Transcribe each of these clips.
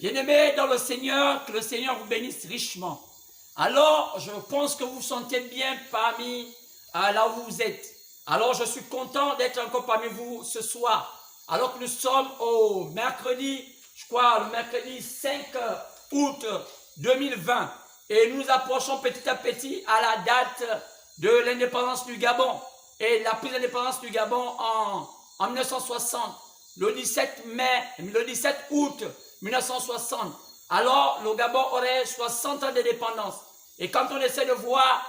Bien-aimés dans le Seigneur, que le Seigneur vous bénisse richement. Alors, je pense que vous vous sentez bien parmi là où vous êtes. Alors, je suis content d'être encore parmi vous ce soir. Alors que nous sommes au mercredi, je crois, le mercredi 5 août 2020. Et nous nous approchons petit à petit à la date de l'indépendance du Gabon. Et la prise d'indépendance du Gabon en 1960, le 17 août 1960. Alors, le Gabon aurait 60 ans d'indépendance. Et quand on essaie de voir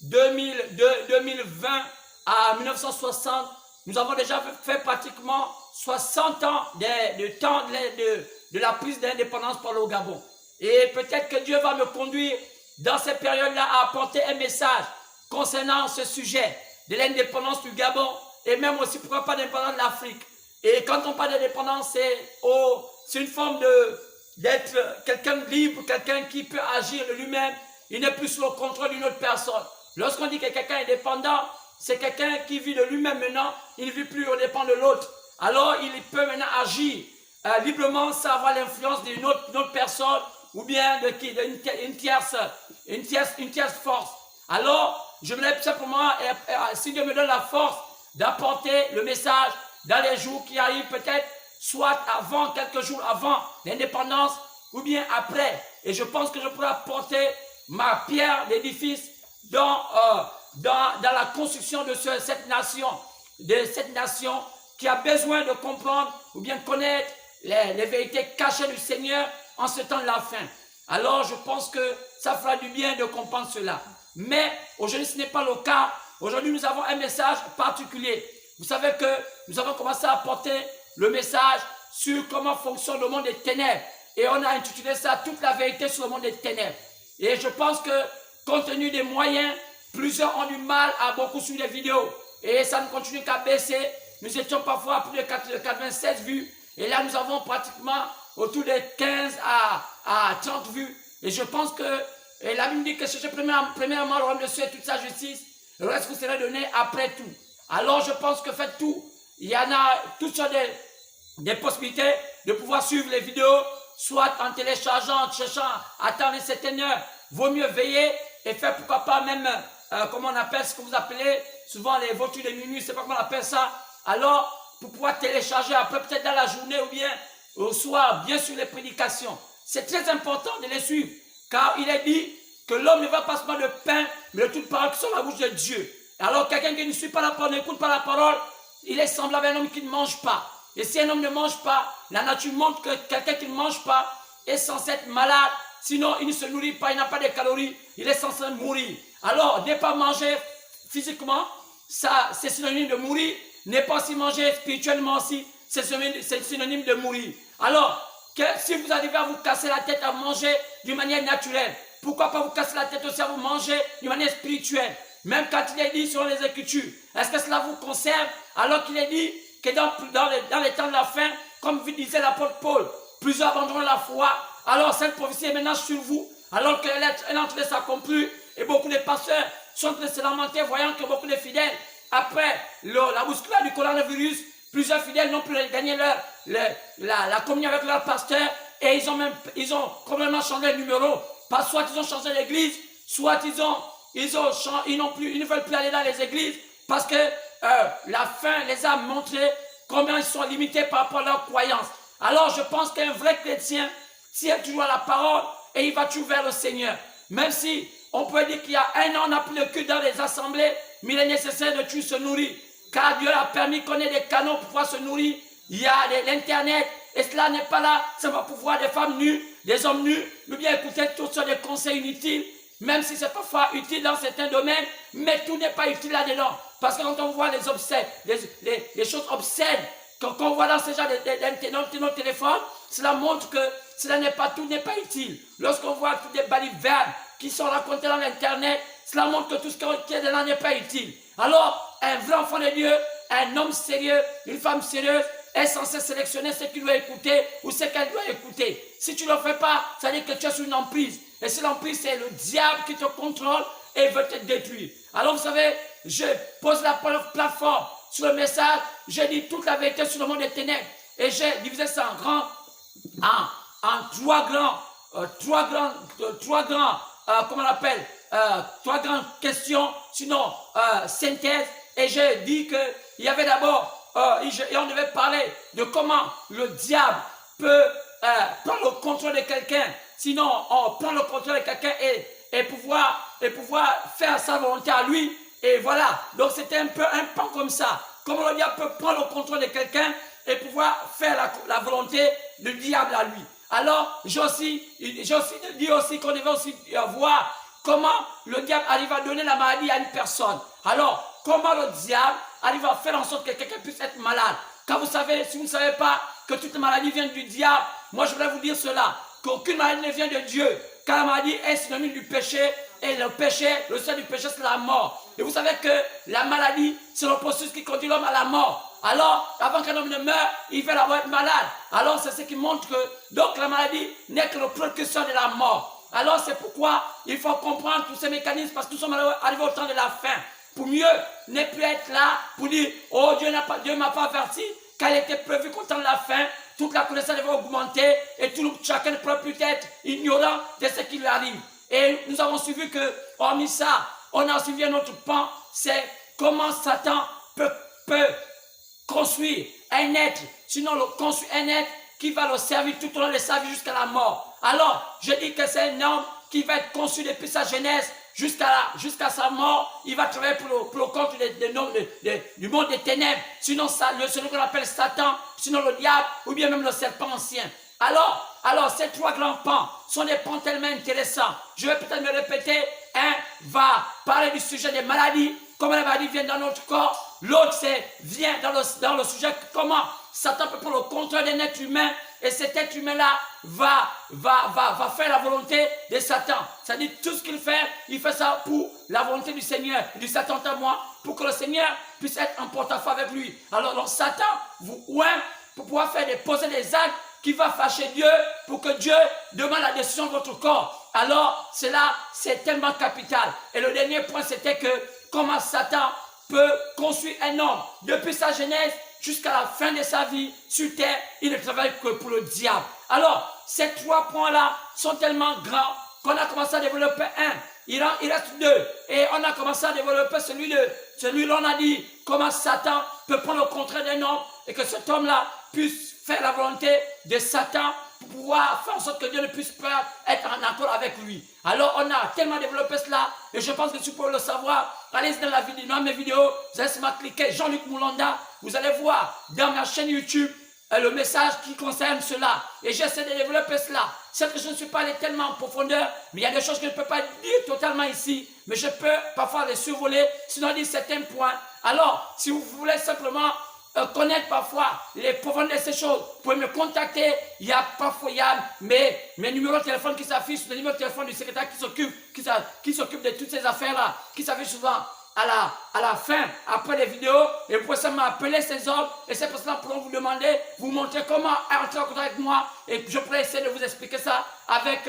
2020 à 1960, nous avons déjà fait pratiquement 60 ans de temps de la prise d'indépendance par le Gabon. Et peut-être que Dieu va me conduire dans cette période-là à apporter un message concernant ce sujet de l'indépendance du Gabon et même aussi, pourquoi pas, l'indépendance de l'Afrique. Et quand on parle d'indépendance, c'est une forme d'être quelqu'un de libre, quelqu'un qui peut agir de lui-même. Il n'est plus sous le contrôle d'une autre personne. Lorsqu'on dit que quelqu'un est indépendant, c'est quelqu'un qui vit de lui-même maintenant. Il ne vit plus au dépend de l'autre. Alors, il peut maintenant agir librement sans avoir l'influence d'une autre personne ou bien d'une tierce force. Alors, je me lève simplement, si Dieu me donne la force d'apporter le message dans les jours qui arrivent, peut-être soit avant, quelques jours avant l'indépendance, ou bien après. Et je pense que je pourrai apporter ma pierre d'édifice dans la construction de cette nation qui a besoin de comprendre ou bien connaître les vérités cachées du Seigneur en ce temps de la fin. Alors je pense que ça fera du bien de comprendre cela. Mais aujourd'hui ce n'est pas le cas. Aujourd'hui nous avons un message particulier. Vous savez que nous avons commencé à apporter le message sur comment fonctionne le monde des ténèbres. Et on a intitulé ça « Toute la vérité sur le monde des ténèbres ». Et je pense que compte tenu des moyens, plusieurs ont du mal à beaucoup suivre les vidéos. Et ça ne continue qu'à baisser. Nous étions parfois à plus de 96 vues. Et là nous avons pratiquement autour de 15 à 30 vues. Et je pense que la Bible dit que cherchez premièrement le royaume de Dieu et toute sa justice. Le reste vous sera donné après tout. Alors je pense que faites tout. Il y en a toutes sortes des possibilités de pouvoir suivre les vidéos, soit en téléchargeant, en cherchant, attendre une certaine heure. Vaut mieux veiller et faire pourquoi pas même, comment on appelle ce que vous appelez, souvent les voitures de minuit, c'est pas comment on appelle ça. Alors, pour pouvoir télécharger après, peut-être dans la journée ou bien au soir, bien sûr les prédications. C'est très important de les suivre, car il est dit que l'homme ne va pas seulement de pain, mais de toute parole qui sont la bouche de Dieu. Alors, quelqu'un qui ne suit pas la parole, n'écoute pas la parole, il est semblable à un homme qui ne mange pas. Et si un homme ne mange pas, la nature montre que quelqu'un qui ne mange pas est censé être malade. Sinon, il ne se nourrit pas, il n'a pas de calories, il est censé mourir. Alors, ne pas manger physiquement, ça c'est synonyme de mourir. Ne pas aussi manger spirituellement aussi, c'est synonyme de mourir. Alors, si vous arrivez à vous casser la tête à manger d'une manière naturelle, pourquoi pas vous casser la tête aussi à vous manger d'une manière spirituelle? Même quand il est dit sur les Écritures, est-ce que cela vous concerne? Alors qu'il est dit que dans les temps de la fin, comme vous disait l'apôtre Paul, plusieurs abandonnent la foi. Alors cette prophétie est maintenant sur vous, alors qu'elle est en train de s'accomplir et beaucoup de pasteurs sont en train de se lamenter, voyant que beaucoup de fidèles, après la bousculade du coronavirus, plusieurs fidèles n'ont plus gagné la communion avec leur pasteur et ils ont complètement changé de numéro. Soit ils ont changé d'église, soit ils ne veulent plus aller dans les églises parce que la fin les a montré combien ils sont limités par rapport à leurs croyances. Alors je pense qu'un vrai chrétien tient toujours à la parole et il va toujours vers le Seigneur. Même si on peut dire qu'il y a un an, on n'a plus de culte dans les assemblées, mais il est nécessaire de toujours se nourrir. Car Dieu a permis qu'on ait des canaux pour pouvoir se nourrir. Il y a l'internet et cela n'est pas là. Ça va pouvoir des femmes nues, des hommes nus, ou bien écouter toutes sortes de conseils inutiles. Même si c'est parfois utile dans certains domaines, mais tout n'est pas utile là-dedans. Parce que quand on voit les obscènes, les choses obscènes, quand on voit dans ces gens de nos téléphones, cela montre que tout n'est pas utile. Lorsqu'on voit toutes les balivernes qui sont racontées dans l'internet, cela montre que tout ce qui est dedans n'est pas utile. Alors, un vrai enfant de Dieu, un homme sérieux, une femme sérieuse, est censé sélectionner ce qu'il doit écouter ou ce qu'elle doit écouter. Si tu ne le fais pas, ça veut dire que tu es sous une emprise. Et si l'emprise, c'est le diable qui te contrôle et veut te détruire. Alors vous savez, je pose la plateforme sur le message, je dis toute la vérité sur le monde des ténèbres. Et j'ai divisé ça en comment on appelle, trois grandes questions, sinon synthèse. Et je dis qu'il y avait d'abord, et on devait parler de comment le diable peut prendre le contrôle de quelqu'un. Sinon, on prend le contrôle de quelqu'un et pouvoir faire sa volonté à lui. Et voilà, donc c'était un peu un pan comme ça. Comment le diable peut prendre le contrôle de quelqu'un et pouvoir faire la volonté du diable à lui. Alors, j'ai aussi dit aussi qu'on devait aussi voir comment le diable arrive à donner la maladie à une personne. Alors, comment le diable arrive à faire en sorte que quelqu'un puisse être malade. Quand vous savez, si vous ne savez pas que toutes les maladies viennent du diable, moi je voudrais vous dire cela, qu'aucune maladie ne vient de Dieu, car la maladie est synonyme du péché, et le péché, le seuil du péché, c'est la mort. Et vous savez que la maladie, c'est le processus qui conduit l'homme à la mort. Alors, avant qu'un homme ne meure, il va être malade. Alors, c'est ce qui montre que, donc, la maladie n'est que le précurseur de la mort. Alors, c'est pourquoi il faut comprendre tous ces mécanismes, parce que nous sommes arrivés au temps de la fin. Pour mieux ne plus être là, pour dire, oh, Dieu m'a pas averti, car il était prévu qu'au temps de la fin, toute la connaissance devait augmenter, et chacun ne pourrait plus être ignorant de ce qui lui arrive. Et nous avons suivi que, hormis ça, on a suivi un autre pan, c'est comment Satan peut construire un être, sinon construire un être qui va le servir tout au long de sa vie jusqu'à la mort. Alors, je dis que c'est un homme qui va être conçu depuis sa jeunesse jusqu'à sa mort. Il va travailler pour le compte du monde des ténèbres, sinon celui qu'on appelle Satan, sinon le diable, ou bien même le serpent ancien. Alors, ces trois grands pans sont des pans tellement intéressants. Je vais peut-être me répéter. Un va parler du sujet des maladies, comment les maladies viennent dans notre corps. L'autre vient dans le sujet comment Satan peut prendre le contrôle d'un être humain. Et cet être humain-là va faire la volonté de Satan. C'est-à-dire tout ce qu'il fait ça pour la volonté du Seigneur, du Satan à moi, pour que le Seigneur puisse être en porte-à-faux avec lui. Alors Satan vous oint pour pouvoir poser des actes qui va fâcher Dieu pour que Dieu demande la décision de votre corps. Alors, cela, c'est tellement capital. Et le dernier point, c'était que comment Satan peut construire un homme depuis sa jeunesse jusqu'à la fin de sa vie sur terre, il ne travaille que pour le diable. Alors, ces trois points-là sont tellement grands qu'on a commencé à développer un. Il reste deux. Et on a commencé à développer celui-là, on a dit comment Satan peut prendre le contrôle d'un homme et que cet homme-là puisse faire la volonté de Satan pour pouvoir faire en sorte que Dieu ne puisse pas être en accord avec lui. Alors on a tellement développé cela, et je pense que si vous pouvez le savoir, allez dans mes vidéos, vous allez seulement cliquer Jean-Luc Moulanda, vous allez voir dans ma chaîne YouTube le message qui concerne cela. Et j'essaie de développer cela. C'est que je ne suis pas allé tellement en profondeur, mais il y a des choses que je ne peux pas dire totalement ici, mais je peux parfois les survoler, sinon dire certains points. Alors, si vous voulez simplement connaître parfois les profondeurs de ces choses, vous pouvez me contacter. Il y a mes numéros de téléphone qui s'affichent, le numéro de téléphone du secrétaire qui s'occupe de toutes ces affaires-là, qui s'affiche souvent à la fin, après les vidéos, et vous pouvez seulement appeler ces hommes, et ces personnes pourront vous demander, vous montrer comment entrer en contact avec moi, et je pourrais essayer de vous expliquer ça avec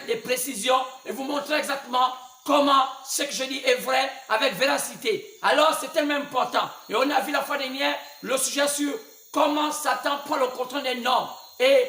des précisions, et vous montrer exactement comment ce que je dis est vrai, avec véracité. Alors, c'est tellement important. Et on a vu la fois dernière le sujet sur comment Satan prend le contrôle d'un homme et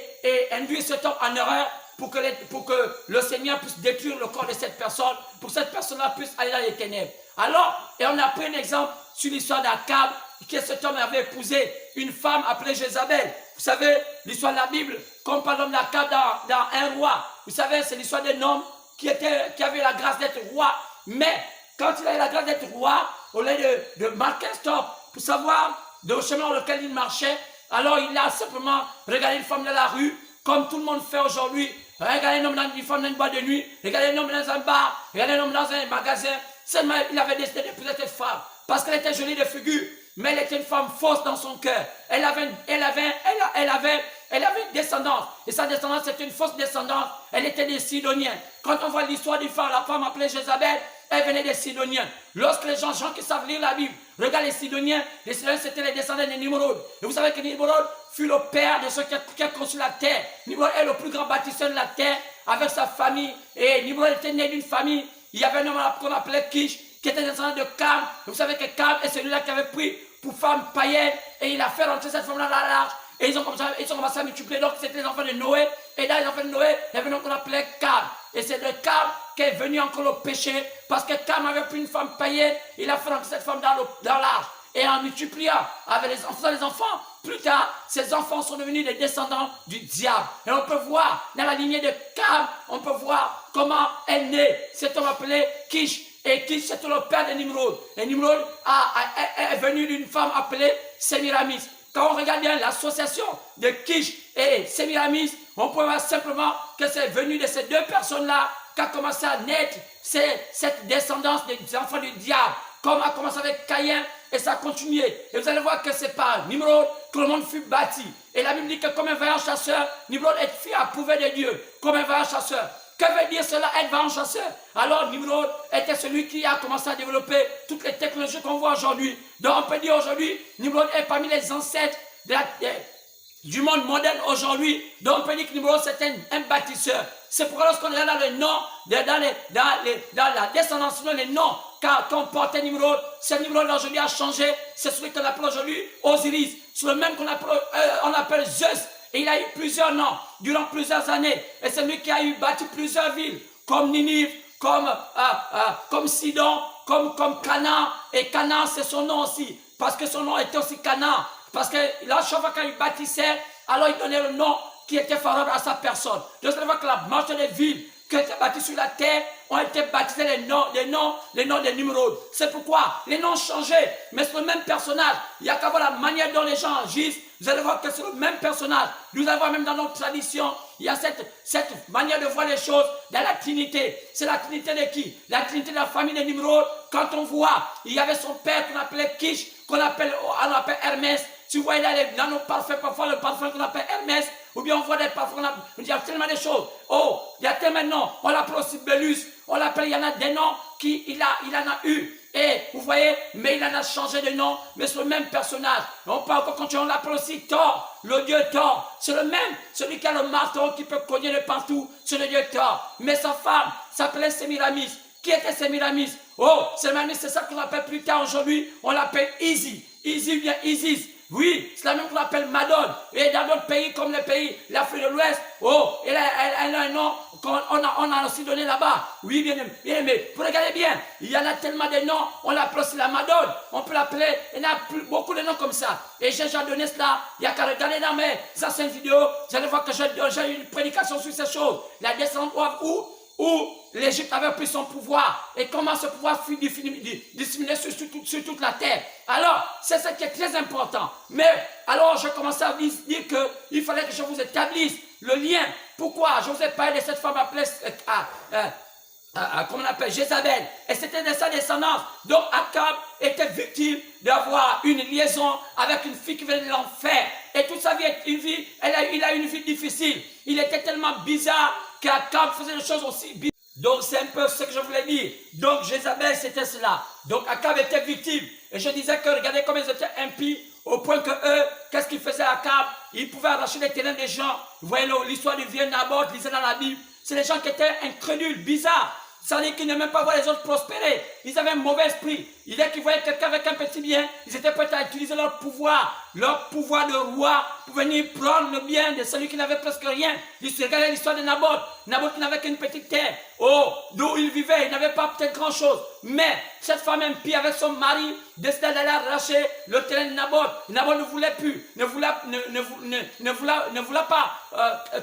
induit cet homme en erreur pour que le Seigneur puisse détruire le corps de cette personne, pour que cette personne-là puisse aller dans les ténèbres. Alors, et on a pris un exemple sur l'histoire d'Akab, que cet homme avait épousé une femme appelée Jézabel. Vous savez, l'histoire de la Bible, comme par l'homme d'Akab dans un roi. Vous savez, c'est l'histoire d'un homme qui avait la grâce d'être roi, mais quand il a eu la grâce d'être roi, au lieu de marquer un stop pour savoir le chemin dans lequel il marchait, alors il a simplement regardé une femme dans la rue, comme tout le monde fait aujourd'hui. Regardez un homme dans une femme dans une boîte de nuit, regardez un homme dans un bar, regardez un homme dans un magasin. Seulement, il avait décidé d'épouser cette femme, parce qu'elle était jolie de figure, mais elle était une femme fausse dans son cœur. Elle avait une descendance, et sa descendance c'était une fausse descendance. Elle était des Sidoniens. Quand on voit l'histoire du femme, la femme appelée Jézabel, elle venait des Sidoniens. Lorsque les gens qui savent lire la Bible regardent les Sidoniens c'était les descendants de Nimrod. Et vous savez que Nimrod fut le père de ceux qui a conçu la terre. Nimrod est le plus grand bâtisseur de la terre avec sa famille. Et Nimrod était né d'une famille. Il y avait un homme qu'on appelait Kish, qui était descendant de Cam. Vous savez que Cam est celui-là qui avait pris pour femme païenne, et il a fait rentrer cette femme dans la l'arche. Et ils ont commencé à multiplier. Donc, c'était les enfants de Noé. Et dans les enfants de Noé, il y avait un qu'on appelait Cam. Et c'est de Cam qui est venu encore le péché. Parce que Cam avait pris une femme païenne. Il a fait rentrer cette femme dans l'arche. Et en multipliant avec les enfants, plus tard, ces enfants sont devenus des descendants du diable. Et on peut voir, dans la lignée de Cam, on peut voir comment est né cet homme appelé Kish. Et Kish, c'était le père de Nimrod. Et Nimrod est venu d'une femme appelée Sémiramis. Quand on regarde bien l'association de Kish et Sémiramis, on peut voir simplement que c'est venu de ces deux personnes-là qu'a commencé à naître cette descendance des enfants du diable. Comme a commencé avec Caïn et ça a continué. Et vous allez voir que c'est par Nimrod que le monde fut bâti. Et la Bible dit que comme un vaillant chasseur, Nimrod est fut approuvé de Dieu. Comme un vaillant chasseur. Que veut dire cela, être vaillant chasseur? Alors Nimrod était celui qui a commencé à développer toutes les technologies qu'on voit aujourd'hui. Donc on peut dire aujourd'hui, Nimrod est parmi les ancêtres du monde moderne aujourd'hui. Donc on peut dire que Nimrod c'était un bâtisseur. C'est pourquoi lorsqu'on regarde dans les noms, dans la descendance, les noms qu'on portait Nimrod, ce Nimrod aujourd'hui a changé. C'est celui qu'on appelle aujourd'hui Osiris. C'est le même qu'on appelle Zeus. Et il a eu plusieurs noms durant plusieurs années. Et c'est lui qui a bâti plusieurs villes, comme Ninive, comme Sidon, comme Canaan. Et Canaan, c'est son nom aussi. Parce que son nom était aussi Canaan. Parce que là, chaque fois qu'il bâtissait, alors il donnait le nom qui était favorable à sa personne. Donc, c'est voir que la majorité des villes qui étaient bâties sur la terre ont été baptisées les noms de Nimrod. C'est pourquoi les noms ont changé, mais c'est le même personnage. Il n'y a qu'à voir la manière dont les gens agissent. Vous allez voir que c'est le même personnage. Nous allons voir même dans notre tradition, il y a cette manière de voir les choses dans la Trinité. C'est la Trinité de qui? La Trinité de la famille de Nimrod. Quand on voit, il y avait son père qu'on appelait Kish, qu'on appelle Hermès. Si vous voyez dans nos parfums, parfois le parfum qu'on appelle Hermès, ou bien on voit des parfums, il y a tellement de choses. Oh, il y a tellement de noms. On l'appelle aussi Belus, on l'appelle, il y en a des noms qu'il en a eu. Et vous voyez, mais il en a changé de nom, mais c'est le même personnage. On peut encore continuer, on l'appelle aussi Thor, le dieu Thor. C'est le même, celui qui a le marteau, qui peut cogner de partout, c'est le dieu Thor. Mais sa femme s'appelait Sémiramis. Qui était Sémiramis? Oh, Sémiramis, c'est ça qu'on appelle plus tard aujourd'hui, on l'appelle Isis. Isis ou bien Isis. Oui, c'est la même qu'on appelle Madone. Et dans d'autres pays comme les pays, l'Afrique de l'Ouest, oh, elle a un nom qu'on a aussi donné là-bas. Oui, bien aimé. Vous regardez bien, il y en a tellement de noms, on l'appelle aussi la Madone. On peut l'appeler, il y en a beaucoup de noms comme ça. Et j'ai déjà donné cela, il y a qu'à regarder dans mes anciennes vidéos, vous allez voir que j'ai eu une prédication sur ces choses. La descente où l'Égypte avait pris son pouvoir et comment ce pouvoir fut disséminé sur toute la terre. Alors, c'est ce qui est très important. Mais, alors, je commençais à dire qu'il fallait que je vous établisse le lien. Pourquoi? Je vous ai parlé de cette femme appelée, comment on appelle, Jézabel. Et c'était de sa descendance. Donc, Akab était victime d'avoir une liaison avec une fille qui venait de l'enfer. Et toute sa vie, il a eu une vie difficile. Il était tellement bizarre qu'Akab faisait des choses aussi bizarres. Donc c'est un peu ce que je voulais dire. Donc Jézabel c'était cela. Donc Akab était victime. Et je disais que regardez comme ils étaient impies au point que eux, qu'est-ce qu'ils faisaient à Akab? Ils pouvaient arracher les terrains des gens. Vous voyez l'histoire du vieux Naboth, lisez dans la Bible. C'est des gens qui étaient incrédules, bizarres. Ça veut dire qu'ils n'aimaient pas voir les autres prospérer. Ils avaient un mauvais esprit. Dès qu'ils voyaient quelqu'un avec un petit bien, ils étaient prêts à utiliser leur pouvoir de roi, pour venir prendre le bien de celui qui n'avait presque rien. Regardez l'histoire de Naboth. Naboth qui n'avait qu'une petite terre. Oh, d'où il vivait, il n'avait pas peut-être grand-chose. Mais cette femme impie avec son mari décida d'aller arracher le terrain de Naboth. Naboth ne voulait plus, ne voulait pas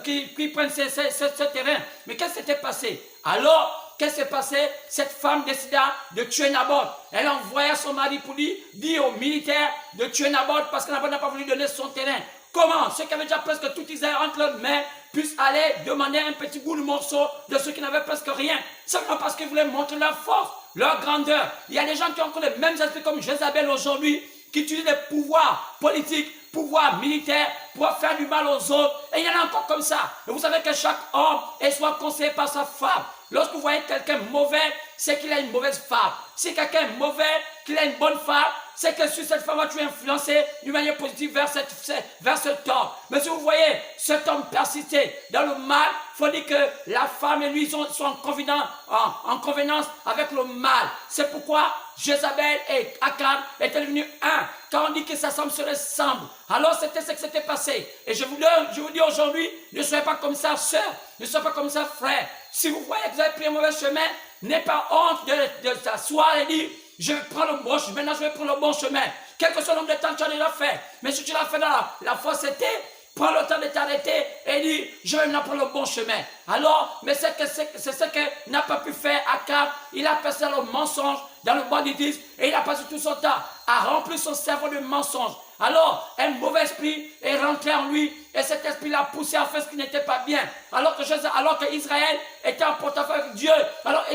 qu'il prenne ce terrain. Mais qu'est-ce qui s'était passé? Alors, qu'est-ce qui s'est passé? Cette femme décida de tuer Naboth. Elle envoya son mari pour lui dire aux militaires de tuer Naboth parce que Naboth n'a pas voulu donner son terrain. Comment? Ceux qui avaient déjà presque tout Israël entre leurs mains puissent aller demander un petit bout de morceau de ceux qui n'avaient presque rien. Simplement parce qu'ils voulaient montrer leur force, leur grandeur. Il y a des gens qui ont encore les mêmes esprits comme Jézabel aujourd'hui, qui utilisent des pouvoirs politiques, pouvoirs militaires, pour faire du mal aux autres. Et il y en a encore comme ça. Et vous savez que chaque homme est soit conseillé par sa femme. Lorsque vous voyez quelqu'un mauvais, c'est qu'il a une mauvaise femme. Si quelqu'un est mauvais, qu'il a une bonne femme, c'est que sur cette femme, tu es influencé d'une manière positive vers ce tort. Mais si vous voyez cet homme persister dans le mal, il faut dire que la femme et lui sont en convenance avec le mal. C'est pourquoi Jézabel et Akab étaient devenus un. Quand on dit que ça se ressemble, alors c'était ce qui s'était passé. Et je vous dis aujourd'hui, ne soyez pas comme ça, sœur. Ne soyez pas comme ça, frère. Si vous voyez que vous avez pris un mauvais chemin, n'ayez pas honte de s'asseoir et dire, je vais prendre le bon chemin. Maintenant, je vais prendre le bon chemin. Quel que soit le nombre de temps que tu as déjà fait. Mais si tu l'as fait dans la fausseté, prends le temps de t'arrêter et dis, je vais maintenant prendre le bon chemin. Alors, mais c'est ce que n'a pas pu faire Akab. Il a passé le mensonge, dans le banditisme, et il a passé tout son temps à remplir son cerveau de mensonges. Alors, un mauvais esprit est rentré en lui, et cet esprit l'a poussé à faire ce qui n'était pas bien. Alors que Israël était en porte-à-faux avec Dieu, alors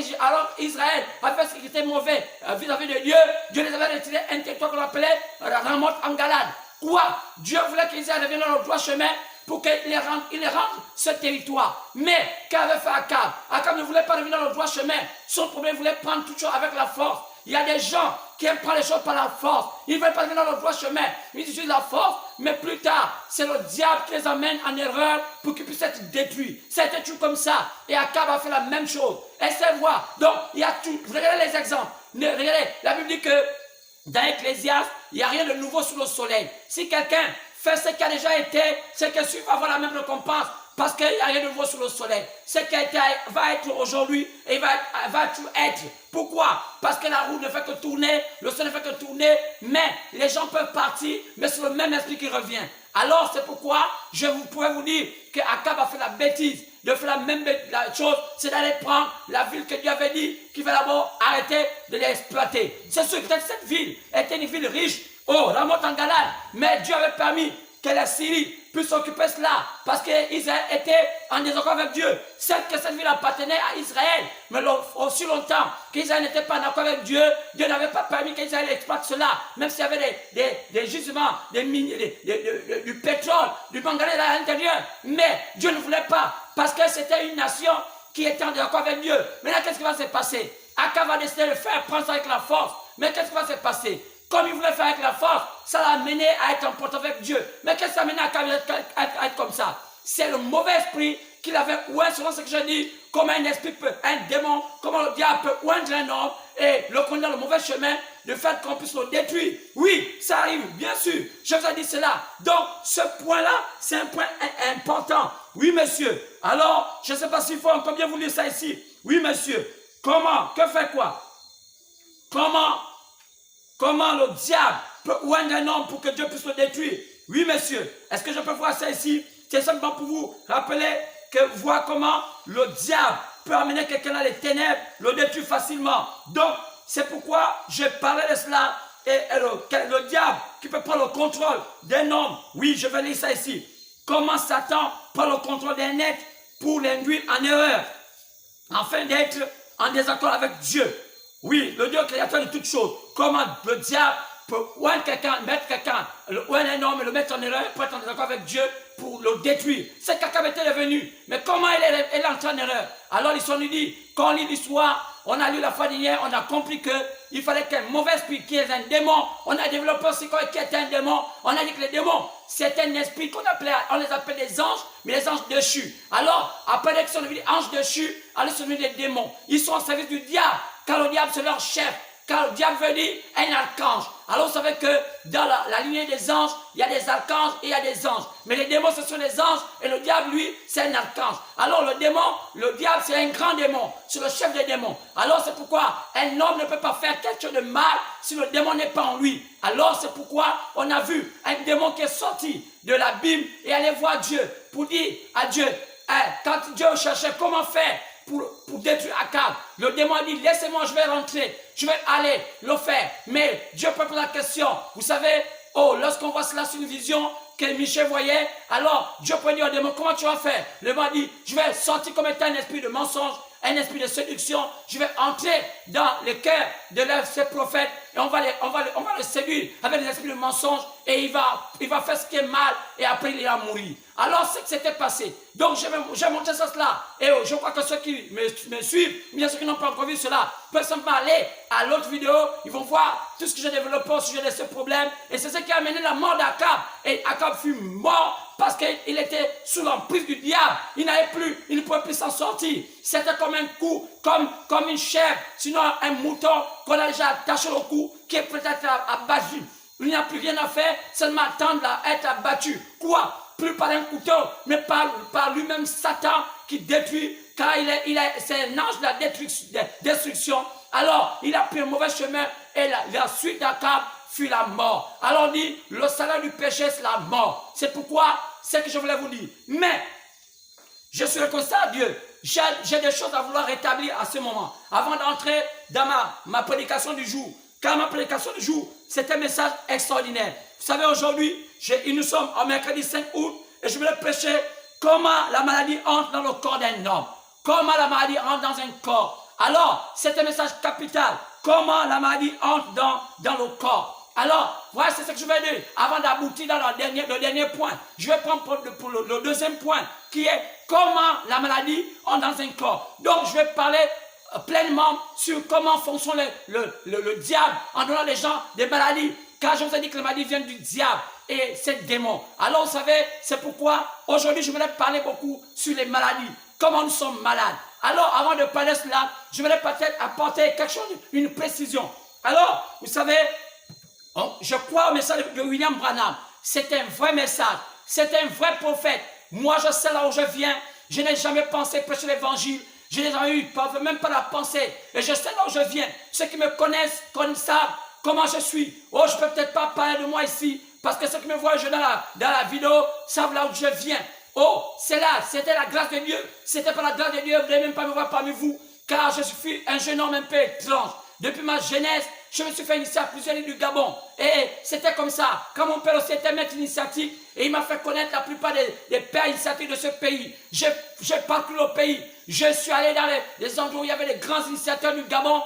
Israël a fait ce qui était mauvais vis-à-vis de Dieu, Dieu les avait retirés un territoire qu'on appelait Ramoth en Galade. Quoi? Dieu voulait qu'Israël revienne dans le droit chemin pour qu'il rentre ce territoire. Mais qu'avait fait Akab? Akab ne voulait pas revenir dans le droit chemin. Son problème, il voulait prendre tout chose avec la force. Il y a des gens qui aiment prendre les choses par la force. Ils ne veulent pas revenir dans le droit chemin. Ils utilisent la force, mais plus tard, c'est le diable qui les amène en erreur pour qu'ils puissent être détruits. C'était tout comme ça. Et Akab a fait la même chose. Et c'est voir. Donc, il y a tout. Regardez les exemples. Regardez, la Bible dit que dans Ecclésiaste, il n'y a rien de nouveau sous le soleil. Si quelqu'un fait ce qui a déjà été, c'est que celui va avoir la même récompense. Parce qu'il n'y a rien de nouveau sous le soleil. Ce qui a été va être aujourd'hui et va tout être. Pourquoi? Parce que la roue ne fait que tourner, le soleil ne fait que tourner, mais les gens peuvent partir, mais c'est le même esprit qui revient. Alors c'est pourquoi je pourrais vous dire qu'Akab a fait la bêtise, de faire la même chose, c'est d'aller prendre la ville que Dieu avait dit qu'il va d'abord arrêter de l'exploiter. C'est sûr que cette ville était une ville riche, Ramoth en Galade, mais Dieu avait permis que la Syrie puisse s'occuper de cela, parce qu'Israël était en désaccord avec Dieu. Certes que cette ville appartenait à Israël, mais aussi longtemps qu'Israël n'était pas en accord avec Dieu, Dieu n'avait pas permis qu'Israël exploite cela, même s'il y avait des gisements, du pétrole, du manganèse à l'intérieur. Mais Dieu ne voulait pas, parce que c'était une nation qui était en désaccord avec Dieu. Maintenant, qu'est-ce qui va se passer? Akab va décider de faire prendre ça avec la force. Mais qu'est-ce qui va se passer? Comme il voulait faire avec la force, ça l'a amené à être en porte avec Dieu. Mais qu'est-ce qui l'a amené à être comme ça? C'est le mauvais esprit qu'il avait oint, selon ce que je dis, comme un esprit, un démon, comment le diable peut oindre un homme et le conduire dans le mauvais chemin, de fait qu'on puisse le détruire. Oui, ça arrive, bien sûr. Je vous ai dit cela. Donc, ce point-là, c'est un point important. Oui, monsieur. Alors, je ne sais pas s'il faut encore bien vous lire ça ici. Oui, monsieur. Comment? Que fait quoi? Comment le diable peut oindre un homme pour que Dieu puisse le détruire? Oui, monsieur. Est-ce que je peux voir ça ici? C'est simplement pour vous rappeler voir comment le diable peut amener quelqu'un dans les ténèbres, le détruire facilement. Donc, c'est pourquoi je parlais de cela. Et le diable qui peut prendre le contrôle d'un homme. Oui, je vais lire ça ici. Comment Satan prend le contrôle d'un être pour l'induire en erreur, afin d'être en désaccord avec Dieu. Oui, le Dieu créateur de toutes choses. Comment le diable peut oindre quelqu'un, mettre quelqu'un, oindre un homme et le mettre en erreur, pour être en désaccord avec Dieu, pour le détruire. C'est qu'Akab était devenu. Mais comment il est entré en erreur? Alors ils sont dit, quand on lit l'histoire, on a lu la fois dernière, on a compris qu'il fallait qu'un mauvais esprit qui est un démon, on a développé aussi qui était un démon, on a dit que les démons, c'est un esprit on les appelle des anges, mais les anges déchus. Alors, après qu'ils sont devenus anges déchus, alors ils sont devenus des démons. Ils sont au service du diable, car le diable c'est leur chef. Car le diable veut dire un archange. Alors vous savez que dans la lignée des anges, il y a des archanges et il y a des anges. Mais les démons, ce sont les anges et le diable, lui, c'est un archange. Alors le diable, c'est un grand démon. C'est le chef des démons. Alors c'est pourquoi un homme ne peut pas faire quelque chose de mal si le démon n'est pas en lui. Alors c'est pourquoi on a vu un démon qui est sorti de l'abîme et allait voir Dieu pour dire à Dieu, quand Dieu cherchait comment faire pour détruire Akab, le démon a dit, laissez-moi, je vais rentrer, je vais aller le faire. Mais Dieu peut poser la question, vous savez, lorsqu'on voit cela sur une vision que Michel voyait, alors Dieu peut dire au démon, comment tu vas faire? Le démon a dit, je vais sortir comme étant un esprit de mensonge, un esprit de séduction, je vais entrer dans le cœur de ces prophètes et on va le séduire avec des esprits de mensonge et il va faire ce qui est mal et après il ira mourir. Alors c'est ce qui s'était passé. Donc j'ai montré ça cela et je crois que ceux qui me suivent, bien ceux qui n'ont pas encore vu cela, peuvent simplement aller à l'autre vidéo, ils vont voir tout ce que j'ai développé au sujet de ce problème et c'est ce qui a amené la mort d'Akab et Akab fut mort parce qu'il était sous l'emprise du diable. Il ne pouvait plus s'en sortir. C'était comme un coup, comme une chair, sinon un mouton qu'on a déjà attaché au cou, qui est peut-être abattu. Il n'y a plus rien à faire, seulement attendre à être abattu. Quoi? Plus par un couteau, mais par lui-même Satan qui détruit, car c'est un ange de la destruction. Alors, il a pris un mauvais chemin et la suite d'Akab fut la mort. Alors on dit, le salaire du péché, c'est la mort. C'est pourquoi, c'est que je voulais vous dire. Mais, je suis reconnaissant à Dieu. J'ai des choses à vouloir rétablir à ce moment. Avant d'entrer dans ma prédication du jour. Car ma prédication du jour, c'est un message extraordinaire. Vous savez, aujourd'hui, nous sommes en mercredi 5 août et je voulais prêcher comment la maladie entre dans le corps d'un homme. Comment la maladie entre dans un corps. Alors, c'est un message capital. Comment la maladie entre dans le corps. Alors, voilà, c'est ce que je vais dire. Avant d'aboutir dans le dernier point, je vais prendre pour le deuxième point, qui est comment la maladie entre dans un corps. Donc, je vais parler pleinement sur comment fonctionne le diable en donnant les gens des maladies. Car je vous ai dit que les maladies viennent du diable et c'est le démon. Alors, vous savez, c'est pourquoi aujourd'hui, je voulais parler beaucoup sur les maladies. Comment nous sommes malades. Alors, avant de parler de cela, je voulais peut-être apporter quelque chose, une précision. Alors, vous savez, je crois au message de William Branham. C'est un vrai message. C'est un vrai prophète. Moi, je sais là où je viens. Je n'ai jamais pensé prêcher l'évangile. Je n'ai jamais eu, même pas la pensée. Et je sais là où je viens. Ceux qui me connaissent, savent comment je suis. Oh, je ne peux peut-être pas parler de moi ici. Parce que ceux qui me voient dans la vidéo savent là où je viens. Oh, c'est là, c'était la grâce de Dieu. C'était pas la grâce de Dieu, vous n'allez même pas me voir parmi vous. Car je suis un jeune homme un peu étrange. Depuis ma jeunesse, je me suis fait initier à plusieurs îles du Gabon. Et c'était comme ça. Quand mon père aussi était maître initiatique, et il m'a fait connaître la plupart des pères initiatiques de ce pays. J'ai parcouru le pays. Je suis allé dans les endroits où il y avait les grands initiateurs du Gabon,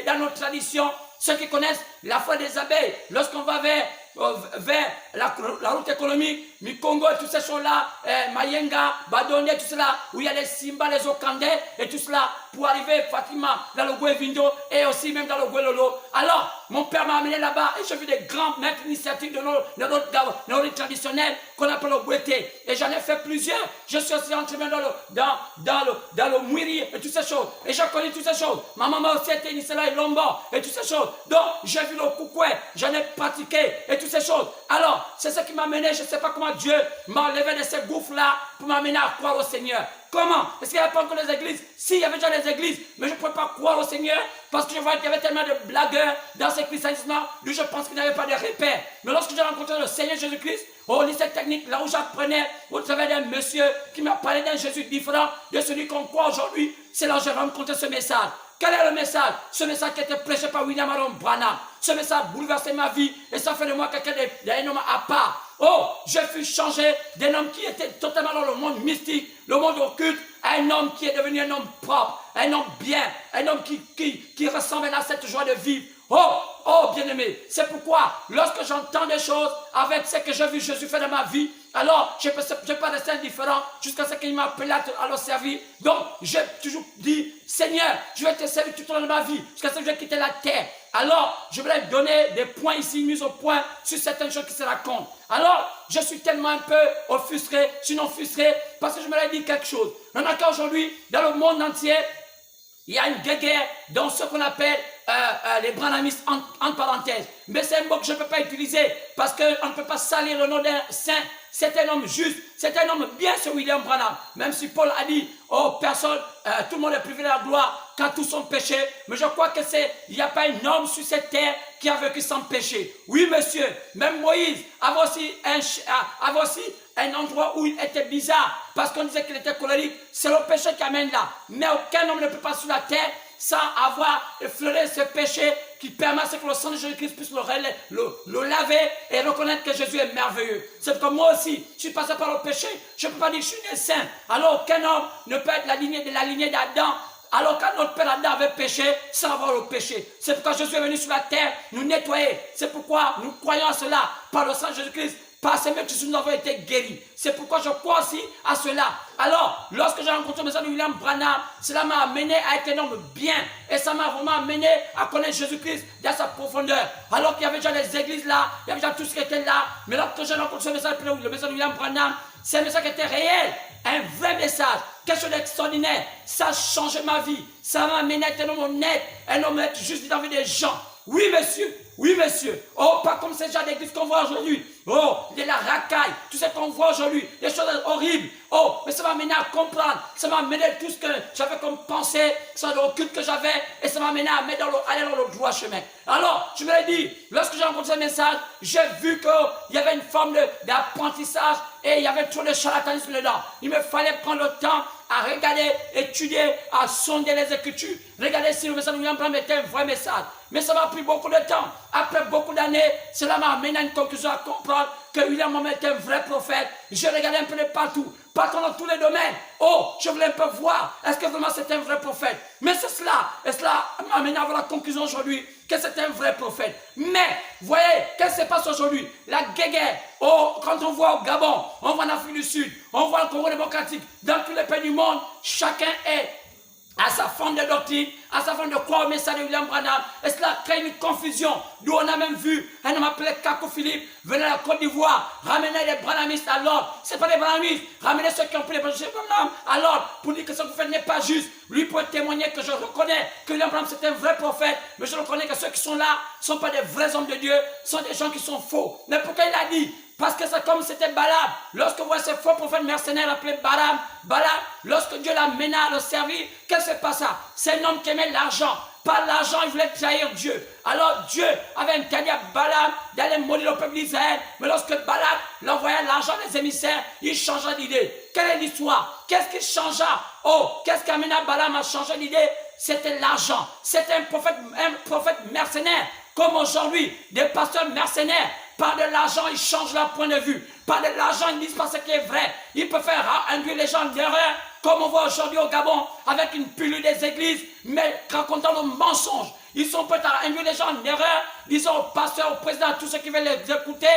dans nos traditions. Ceux qui connaissent la foi des abeilles, lorsqu'on va vers la route économique, Mikongo et toutes ces choses-là, Mayenga, Badonde, tout cela, où il y a les Simba, les Okandé et tout cela, pour arriver Fatima dans le Gouevindo et aussi même dans le Gouelolo. Alors, mon père m'a amené là-bas et j'ai vu des grands maîtres initiatiques de nos traditionnels qu'on appelle le Goueté. Et j'en ai fait plusieurs. Je suis aussi entré dans le Mwiri et toutes ces choses. Et j'ai connu toutes ces choses. Ma maman aussi était initiée là et Lombo et toutes ces choses. Donc, j'ai vu le Koukoué, j'en ai pratiqué et toutes ces choses. Alors, c'est ce qui m'a mené, je ne sais pas comment Dieu m'a enlevé de ces gouffres-là pour m'amener à croire au Seigneur. Comment? Est-ce qu'il n'y avait pas encore les églises? Si, il y avait déjà les églises, mais je ne pouvais pas croire au Seigneur parce que je voyais qu'il y avait tellement de blagueurs dans ces christianismes-là, d'où je pense qu'il n'y avait pas de repères. Mais lorsque j'ai rencontré le Seigneur Jésus-Christ, au lycée technique, là où j'apprenais, au travers d'un monsieur qui m'a parlé d'un Jésus différent de celui qu'on croit aujourd'hui, c'est là où j'ai rencontré ce message. Quel est le message? Ce message qui a été prêché par William Branham. Ce message a bouleversé ma vie et ça fait de moi quelqu'un d'un homme à part. Oh, je fus changé d'un homme qui était totalement dans le monde mystique, le monde occulte, à un homme qui est devenu un homme propre, un homme bien, un homme qui ressemble à cette joie de vivre. Oh, bien-aimé, c'est pourquoi, lorsque j'entends des choses avec ce que j'ai vu Jésus faire dans ma vie, alors je ne peux pas rester indifférent jusqu'à ce qu'il m'appelle à le servir. Donc, j'ai toujours dit, Seigneur, je vais te servir tout au long de ma vie, jusqu'à ce que je vais quitter la terre. Alors, je vais donner des points ici, mis au point, sur certaines choses qui se racontent. Alors, je suis tellement un peu offusqué, sinon frustré, parce que je me dit quelque chose. On a qu'aujourd'hui, dans le monde entier, il y a une guerre dans ce qu'on appelle les branhamistes entre parenthèses. Mais c'est un mot que je ne peux pas utiliser parce qu'on ne peut pas salir le nom d'un saint. C'est un homme juste, c'est un homme bien, ce William Branham. Même si Paul a dit, oh personne, tout le monde est privé de la gloire quand tous sont péchés. Mais je crois que il n'y a pas un homme sur cette terre qui a vécu sans péché. Oui, monsieur, même Moïse avait aussi un endroit où il était bizarre parce qu'on disait qu'il était colérique. C'est le péché qui amène là. Mais aucun homme ne peut pas sur la terre sans avoir effleuré ce péché qui permet à ce que le sang de Jésus-Christ puisse le laver et reconnaître que Jésus est merveilleux. C'est comme moi aussi, je suis passé par le péché, je ne peux pas dire que je suis né saint. Alors aucun homme ne peut être la lignée d'Adam. Alors quand notre père Adam avait péché, sans avoir le péché. C'est pourquoi Jésus est venu sur la terre nous nettoyer. C'est pourquoi nous croyons à cela par le sang de Jésus-Christ. Par ces mêmes Jésus, nous avons été guéris. C'est pourquoi je crois aussi à cela. Alors, lorsque j'ai rencontré le message de William Branham, cela m'a amené à être un homme bien. Et ça m'a vraiment amené à connaître Jésus-Christ dans sa profondeur. Alors qu'il y avait déjà les églises là, il y avait déjà tout ce qui était là. Mais lorsque j'ai rencontré le message de William Branham, C'est un message qui était réel, un vrai message, quelque chose d'extraordinaire. Ça a changé ma vie. Ça m'a amené à être un homme honnête, un homme honnête juste dans la vie des gens. Oui, monsieur. Oui, monsieur. Oh, pas comme ces gens d'église qu'on voit aujourd'hui. Oh, la racaille, tout ce qu'on voit aujourd'hui, des choses horribles. Oh, mais ça m'a amené à comprendre. Ça m'a amené tout ce que j'avais comme pensée, ça le culte que j'avais, et ça m'a amené à aller dans le droit chemin. Alors, je me l'ai dit, lorsque j'ai rencontré ce message, j'ai vu qu'il y avait une forme d'apprentissage et il y avait trop de charlatanisme dedans. Il me fallait prendre le temps à regarder, étudier, à sonder les Écritures, regarder si le message de William Branham était un vrai message. Mais ça m'a pris beaucoup de temps. Après beaucoup d'années, cela m'a amené à une conclusion à comprendre que William Branham était un vrai prophète. Je regardais un peu de partout dans tous les domaines. Oh, je voulais un peu voir, est-ce que vraiment c'était un vrai prophète? Mais c'est cela, et cela m'a amené à avoir la conclusion aujourd'hui que c'était un vrai prophète. Mais, voyez, qu'est-ce qui se passe aujourd'hui? La guerre, oh, quand on voit au Gabon, on voit en Afrique du Sud, on voit le Congo démocratique, dans tous les pays du monde, chacun est à sa forme de doctrine, à sa forme de croire au message de William Branham. Et cela crée une confusion. D'où on a même vu un homme appelé Kako Philippe venir à la Côte d'Ivoire, ramener les branhamistes à l'ordre. Ce n'est pas des branhamistes, ramener ceux qui ont pris les branhamistes à l'ordre pour dire que ce que vous faites n'est pas juste. Lui pour témoigner que je reconnais que William Branham c'est un vrai prophète, mais je reconnais que ceux qui sont là ne sont pas des vrais hommes de Dieu, sont des gens qui sont faux. Mais pourquoi il a dit? Parce que c'est comme c'était Balaam. Lorsque vous voyez ce faux prophète mercenaire appelé Balaam, lorsque Dieu l'a mené à le servir, qu'est-ce qui se passe? C'est un homme qui aimait l'argent. Par l'argent, il voulait trahir Dieu. Alors Dieu avait interdit à Balaam d'aller maudire le peuple d'Israël. Mais lorsque Balaam l'envoyait l'argent des émissaires, il changea d'idée. Quelle est l'histoire? Qu'est-ce qui changea? Oh, qu'est-ce qui amena Balaam à changer d'idée? C'était l'argent. C'était un prophète mercenaire. Comme aujourd'hui, des pasteurs mercenaires. Par de l'argent, ils changent leur point de vue. Par de l'argent, ils disent pas ce qui est vrai. Ils peuvent faire induire les gens d'erreur, comme on voit aujourd'hui au Gabon, avec une pilule des églises, mais racontant le mensonge. Ils sont prêts à induire les gens d'erreur, disant au pasteur, au président, à tous ceux qui veulent les écouter,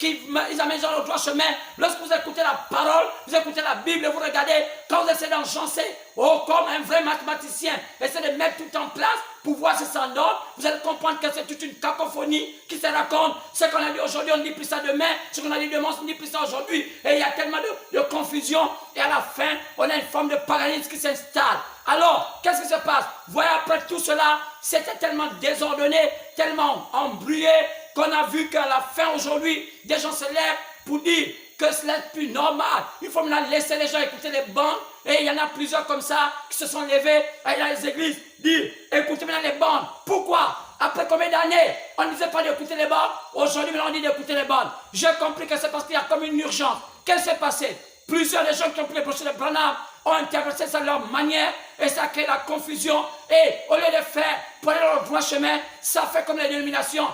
ils amènent les gens au droit chemin. Lorsque vous écoutez la parole, vous écoutez la Bible, vous regardez, quand vous essayez d'enjancer, oh, comme un vrai mathématicien, essayez de mettre tout en place pour voir si ça donne, vous allez comprendre que c'est toute une cacophonie qui se raconte. Ce qu'on a dit aujourd'hui, on ne dit plus ça demain. Ce qu'on a dit demain, on ne dit plus ça aujourd'hui. Et il y a tellement de confusion. Et à la fin, on a une forme de paganisme qui s'installe. Alors, qu'est-ce qui se passe? Voyez, après tout cela, c'était tellement désordonné, tellement embrouillé, qu'on a vu qu'à la fin aujourd'hui, des gens se lèvent pour dire que ce n'est plus normal. Il faut maintenant laisser les gens écouter les bandes. Et il y en a plusieurs comme ça qui se sont levés dans les églises, dire écoutez maintenant les bandes. Pourquoi? Après combien d'années on ne disait pas d'écouter les bandes? Aujourd'hui, maintenant on dit d'écouter les bandes. J'ai compris que c'est parce qu'il y a comme une urgence. Qu'est-ce qui s'est passé? Plusieurs des gens qui ont pris les brochures de Branham ont interprété ça de leur manière et ça crée la confusion. Et au lieu de faire pour aller dans le droit chemin, ça fait comme les dénominations.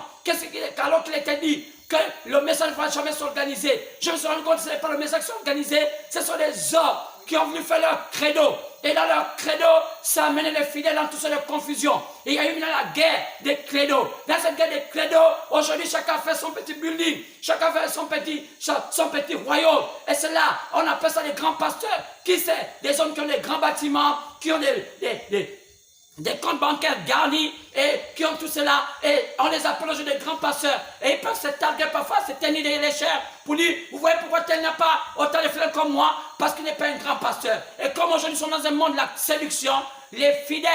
Alors qu'il était dit que le message ne va jamais s'organiser. Je me suis rendu compte que ce n'est pas le message qui s'est organisé, ce sont des hommes qui ont voulu faire leur credo. Et dans leur credo, ça a amené les fidèles dans toute cette confusion. Et il y a eu la guerre des credos. Dans cette guerre des credos, aujourd'hui, chacun fait son petit building. Chacun fait son petit royaume. Et c'est là, on appelle ça les grands pasteurs. Qui c'est? Des hommes qui ont des grands bâtiments, qui ont des comptes bancaires garnis et qui ont tout cela et on les appelle aujourd'hui des grands pasteurs et ils peuvent se targuer parfois, se tenir derrière les chairs pour dire, vous voyez pourquoi tel n'a pas autant de fidèles comme moi, parce qu'il n'est pas un grand pasteur. Et comme aujourd'hui nous sommes dans un monde de la séduction, les fidèles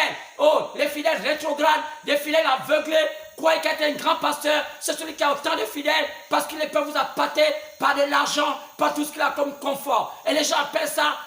rétrogrades, les fidèles aveuglés, croyez qu'il est un grand pasteur, c'est celui qui a autant de fidèles parce qu'il peut vous appâter par de l'argent, par tout ce qu'il a comme confort. Et les gens appellent ça,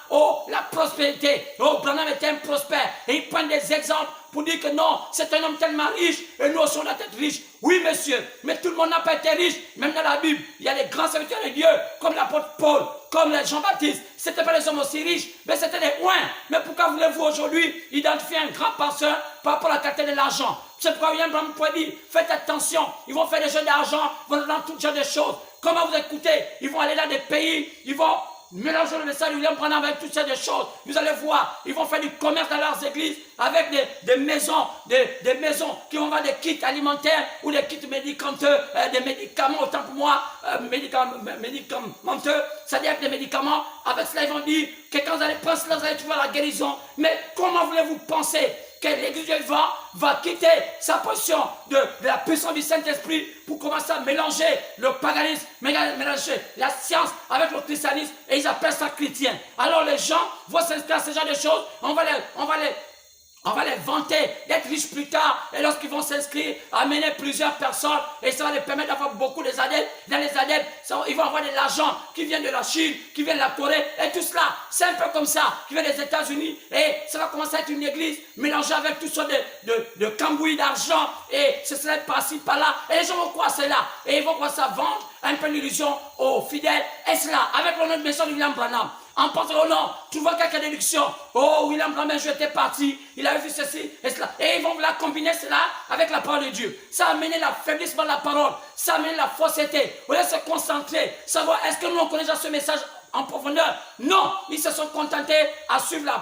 la prospérité. Branham était un prospère. Et ils prennent des exemples pour dire que non, c'est un homme tellement riche et nous aussi on doit être riches. Oui, monsieur, mais tout le monde n'a pas été riche. Même dans la Bible, il y a des grands serviteurs de Dieu, comme l'apôtre Paul, comme Jean-Baptiste. Ce n'étaient pas des hommes aussi riches, mais c'était des oins. Mais pourquoi voulez-vous aujourd'hui identifier un grand pasteur par rapport à la qualité de l'argent? C'est pourquoi William Branham dit, faites attention, ils vont faire des jeux d'argent, ils vont dans toutes sortes de choses. Comment vous écoutez? Ils vont aller dans des pays, ils vont mélanger le message de William Branham avec toutes sortes de choses. Vous allez voir, ils vont faire du commerce dans leurs églises avec des maisons, des maisons qui vont vendre des kits alimentaires ou des kits médicamenteux, des médicaments, autant pour moi, médicamenteux, c'est-à-dire des médicaments. Avec cela, ils vont dire que quand vous allez prendre cela, vous allez trouver la guérison. Mais comment voulez-vous penser que l'Église du vent va quitter sa position de la puissance du Saint-Esprit pour commencer à mélanger le paganisme, mélanger la science avec le christianisme, et ils appellent ça chrétien. Alors les gens vont s'inscrire à ce genre de choses, on va les vanter d'être riches plus tard, et lorsqu'ils vont s'inscrire, amener plusieurs personnes, et ça va les permettre d'avoir beaucoup d'adeptes. Dans les adeptes, ils vont avoir de l'argent qui vient de la Chine, qui vient de la Corée, et tout cela, c'est un peu comme ça, qui vient des États-Unis, et ça va commencer à être une église mélangée avec toutes sortes de cambouis d'argent, et ce serait par-ci, par-là, et les gens vont croire cela, et ils vont commencer à vendre un peu l'illusion aux fidèles, et cela, avec le nom de maison de William Branham. En pensant, oh non, tu vois quelques déductions. Oh, William Branham, je étais parti, il avait vu ceci et cela. Et ils vont la combiner cela avec la parole de Dieu. Ça a amené l'affaiblissement de la parole. Ça a amené la fausseté. Au lieu de se concentrer, savoir est-ce que nous on connaît déjà ce message en profondeur? Non, ils se sont contentés à suivre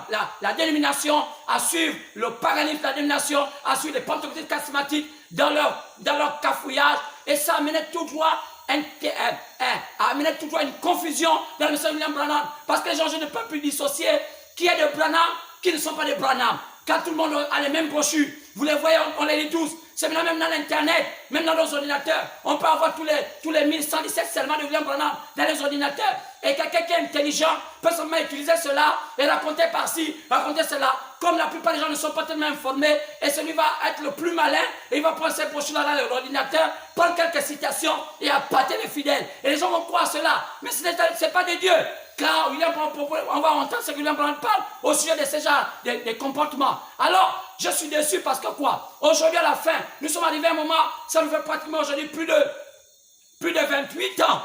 la dénomination, à suivre le paganisme de la dénomination, à suivre les pentecôtistes charismatiques dans leur cafouillage. Et ça amenait tout droit amener toujours une confusion dans le message de William Branham, parce que les gens ne peuvent plus dissocier qui est de Branham, qui ne sont pas de Branham. Quand tout le monde a les mêmes brochures, vous les voyez, on les lit tous. C'est maintenant même dans l'internet, même dans nos ordinateurs, on peut avoir tous les 1117 serments de William Branham dans les ordinateurs. Et quelqu'un qui est intelligent peut seulement utiliser cela et raconter par-ci, raconter cela. Comme la plupart des gens ne sont pas tellement informés, et celui va être le plus malin, et il va prendre ses brochures dans l'ordinateur, prendre quelques citations et appâter les fidèles. Et les gens vont croire cela. Mais ce n'est pas de Dieu. Car on va entendre ce que William Branham parle au sujet de ces genres de comportements. Alors, je suis déçu parce que quoi? Aujourd'hui, à la fin, nous sommes arrivés à un moment, ça nous fait pratiquement aujourd'hui plus de 28 ans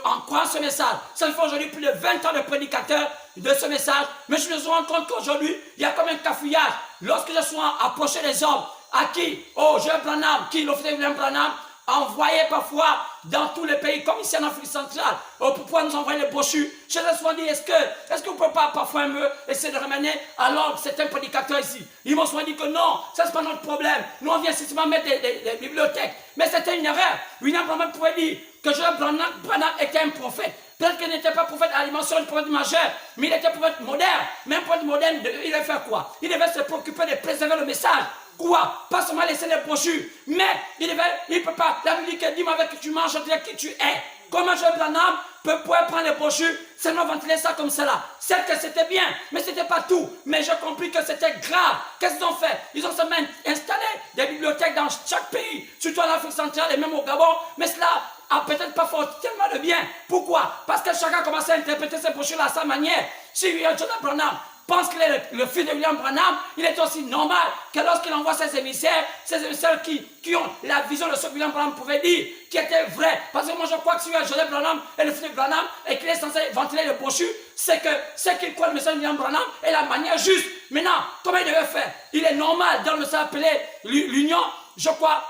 en croyant ce message. Ça nous fait aujourd'hui plus de 20 ans de prédicateur de ce message. Mais je me rends compte qu'aujourd'hui, il y a comme un cafouillage. Lorsque je suis approché des hommes à qui, Joël Branham, qui l'officier William Branham, envoyé parfois dans tous les pays, comme ici en Afrique centrale, pour pouvoir nous envoyer les brochures. Je leur ai souvent dit, est-ce que vous ne pouvez pas parfois me essayer de ramener alors c'est un prédicateur ici? Ils m'ont souvent dit que non, ça c'est pas notre problème. Nous on vient systématiquement mettre des bibliothèques. Mais c'était une erreur. William Branham pouvait dire que Joël Branham était un prophète. Peut-être qu'il n'était pas prophète à la dimension du prophète majeur, mais il était prophète moderne. Mais un prophète moderne, il devait faire quoi? Il devait se préoccuper de préserver le message. Quoi? Pas seulement laisser les brochures, mais il ne peut pas. La Bible dit que dis-moi avec qui tu manges, je dirai qui tu es. Comment Joël Branham peut pouvoir prendre les brochures, seulement ventiler ça comme cela? Certes que c'était bien, mais ce n'était pas tout. Mais j'ai compris que c'était grave. Qu'est-ce qu'ils ont fait? Ils ont seulement installé des bibliothèques dans chaque pays, surtout en Afrique centrale et même au Gabon. Mais cela a peut-être pas fait tellement de bien. Pourquoi? Parce que chacun commençait à interpréter ces brochures à sa manière. Si Joël Branham pense qu'il est le fils de William Branham, il est aussi normal que lorsqu'il envoie ses émissaires qui ont la vision de ce que William Branham pouvait dire, qui était vrai. Parce que moi je crois que si Joseph Branham est le fils de Branham et qu'il est censé ventiler les brochures, c'est que ce qu'il croit le message de William Branham est la manière juste. Maintenant, comment il devait faire? Il est normal dans le message appelé l'union, je crois,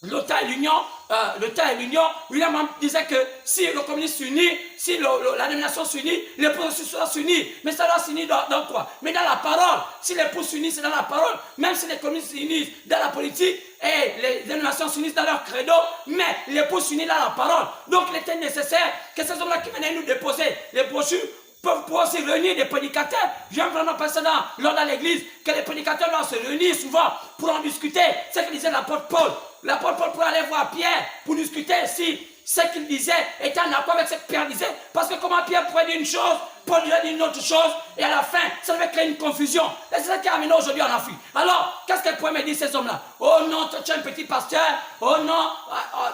le temps et l'union, William Branham disait que si le communiste s'unit, si la dénomination s'unit, les processus doivent s'unir. Mais ça doit s'unir dans quoi? Mais dans la parole. Si les pouces s'unissent, c'est dans la parole. Même si les communistes s'unissent dans la politique et les dénominations s'unissent dans leur credo, mais les pouces s'unissent dans la parole. Donc il était nécessaire que ces hommes-là qui venaient nous déposer les brochures peuvent pouvoir se réunir des prédicateurs. Je viens vraiment passer lors dans l'église que les prédicateurs doivent se réunir souvent pour en discuter. C'est ce que disait l'apôtre Paul. L'apôtre Paul pourrait aller voir Pierre pour discuter si ce qu'il disait était en accord avec ce que Pierre disait. Parce que comment Pierre pourrait dire une chose, Paul lui a dit une autre chose, et à la fin, ça devait créer une confusion. Et c'est ça qui a amené aujourd'hui en Afrique. Alors, qu'est-ce qu'elle pourrait me dire ces hommes-là? Oh non, tu es un petit pasteur. Oh non,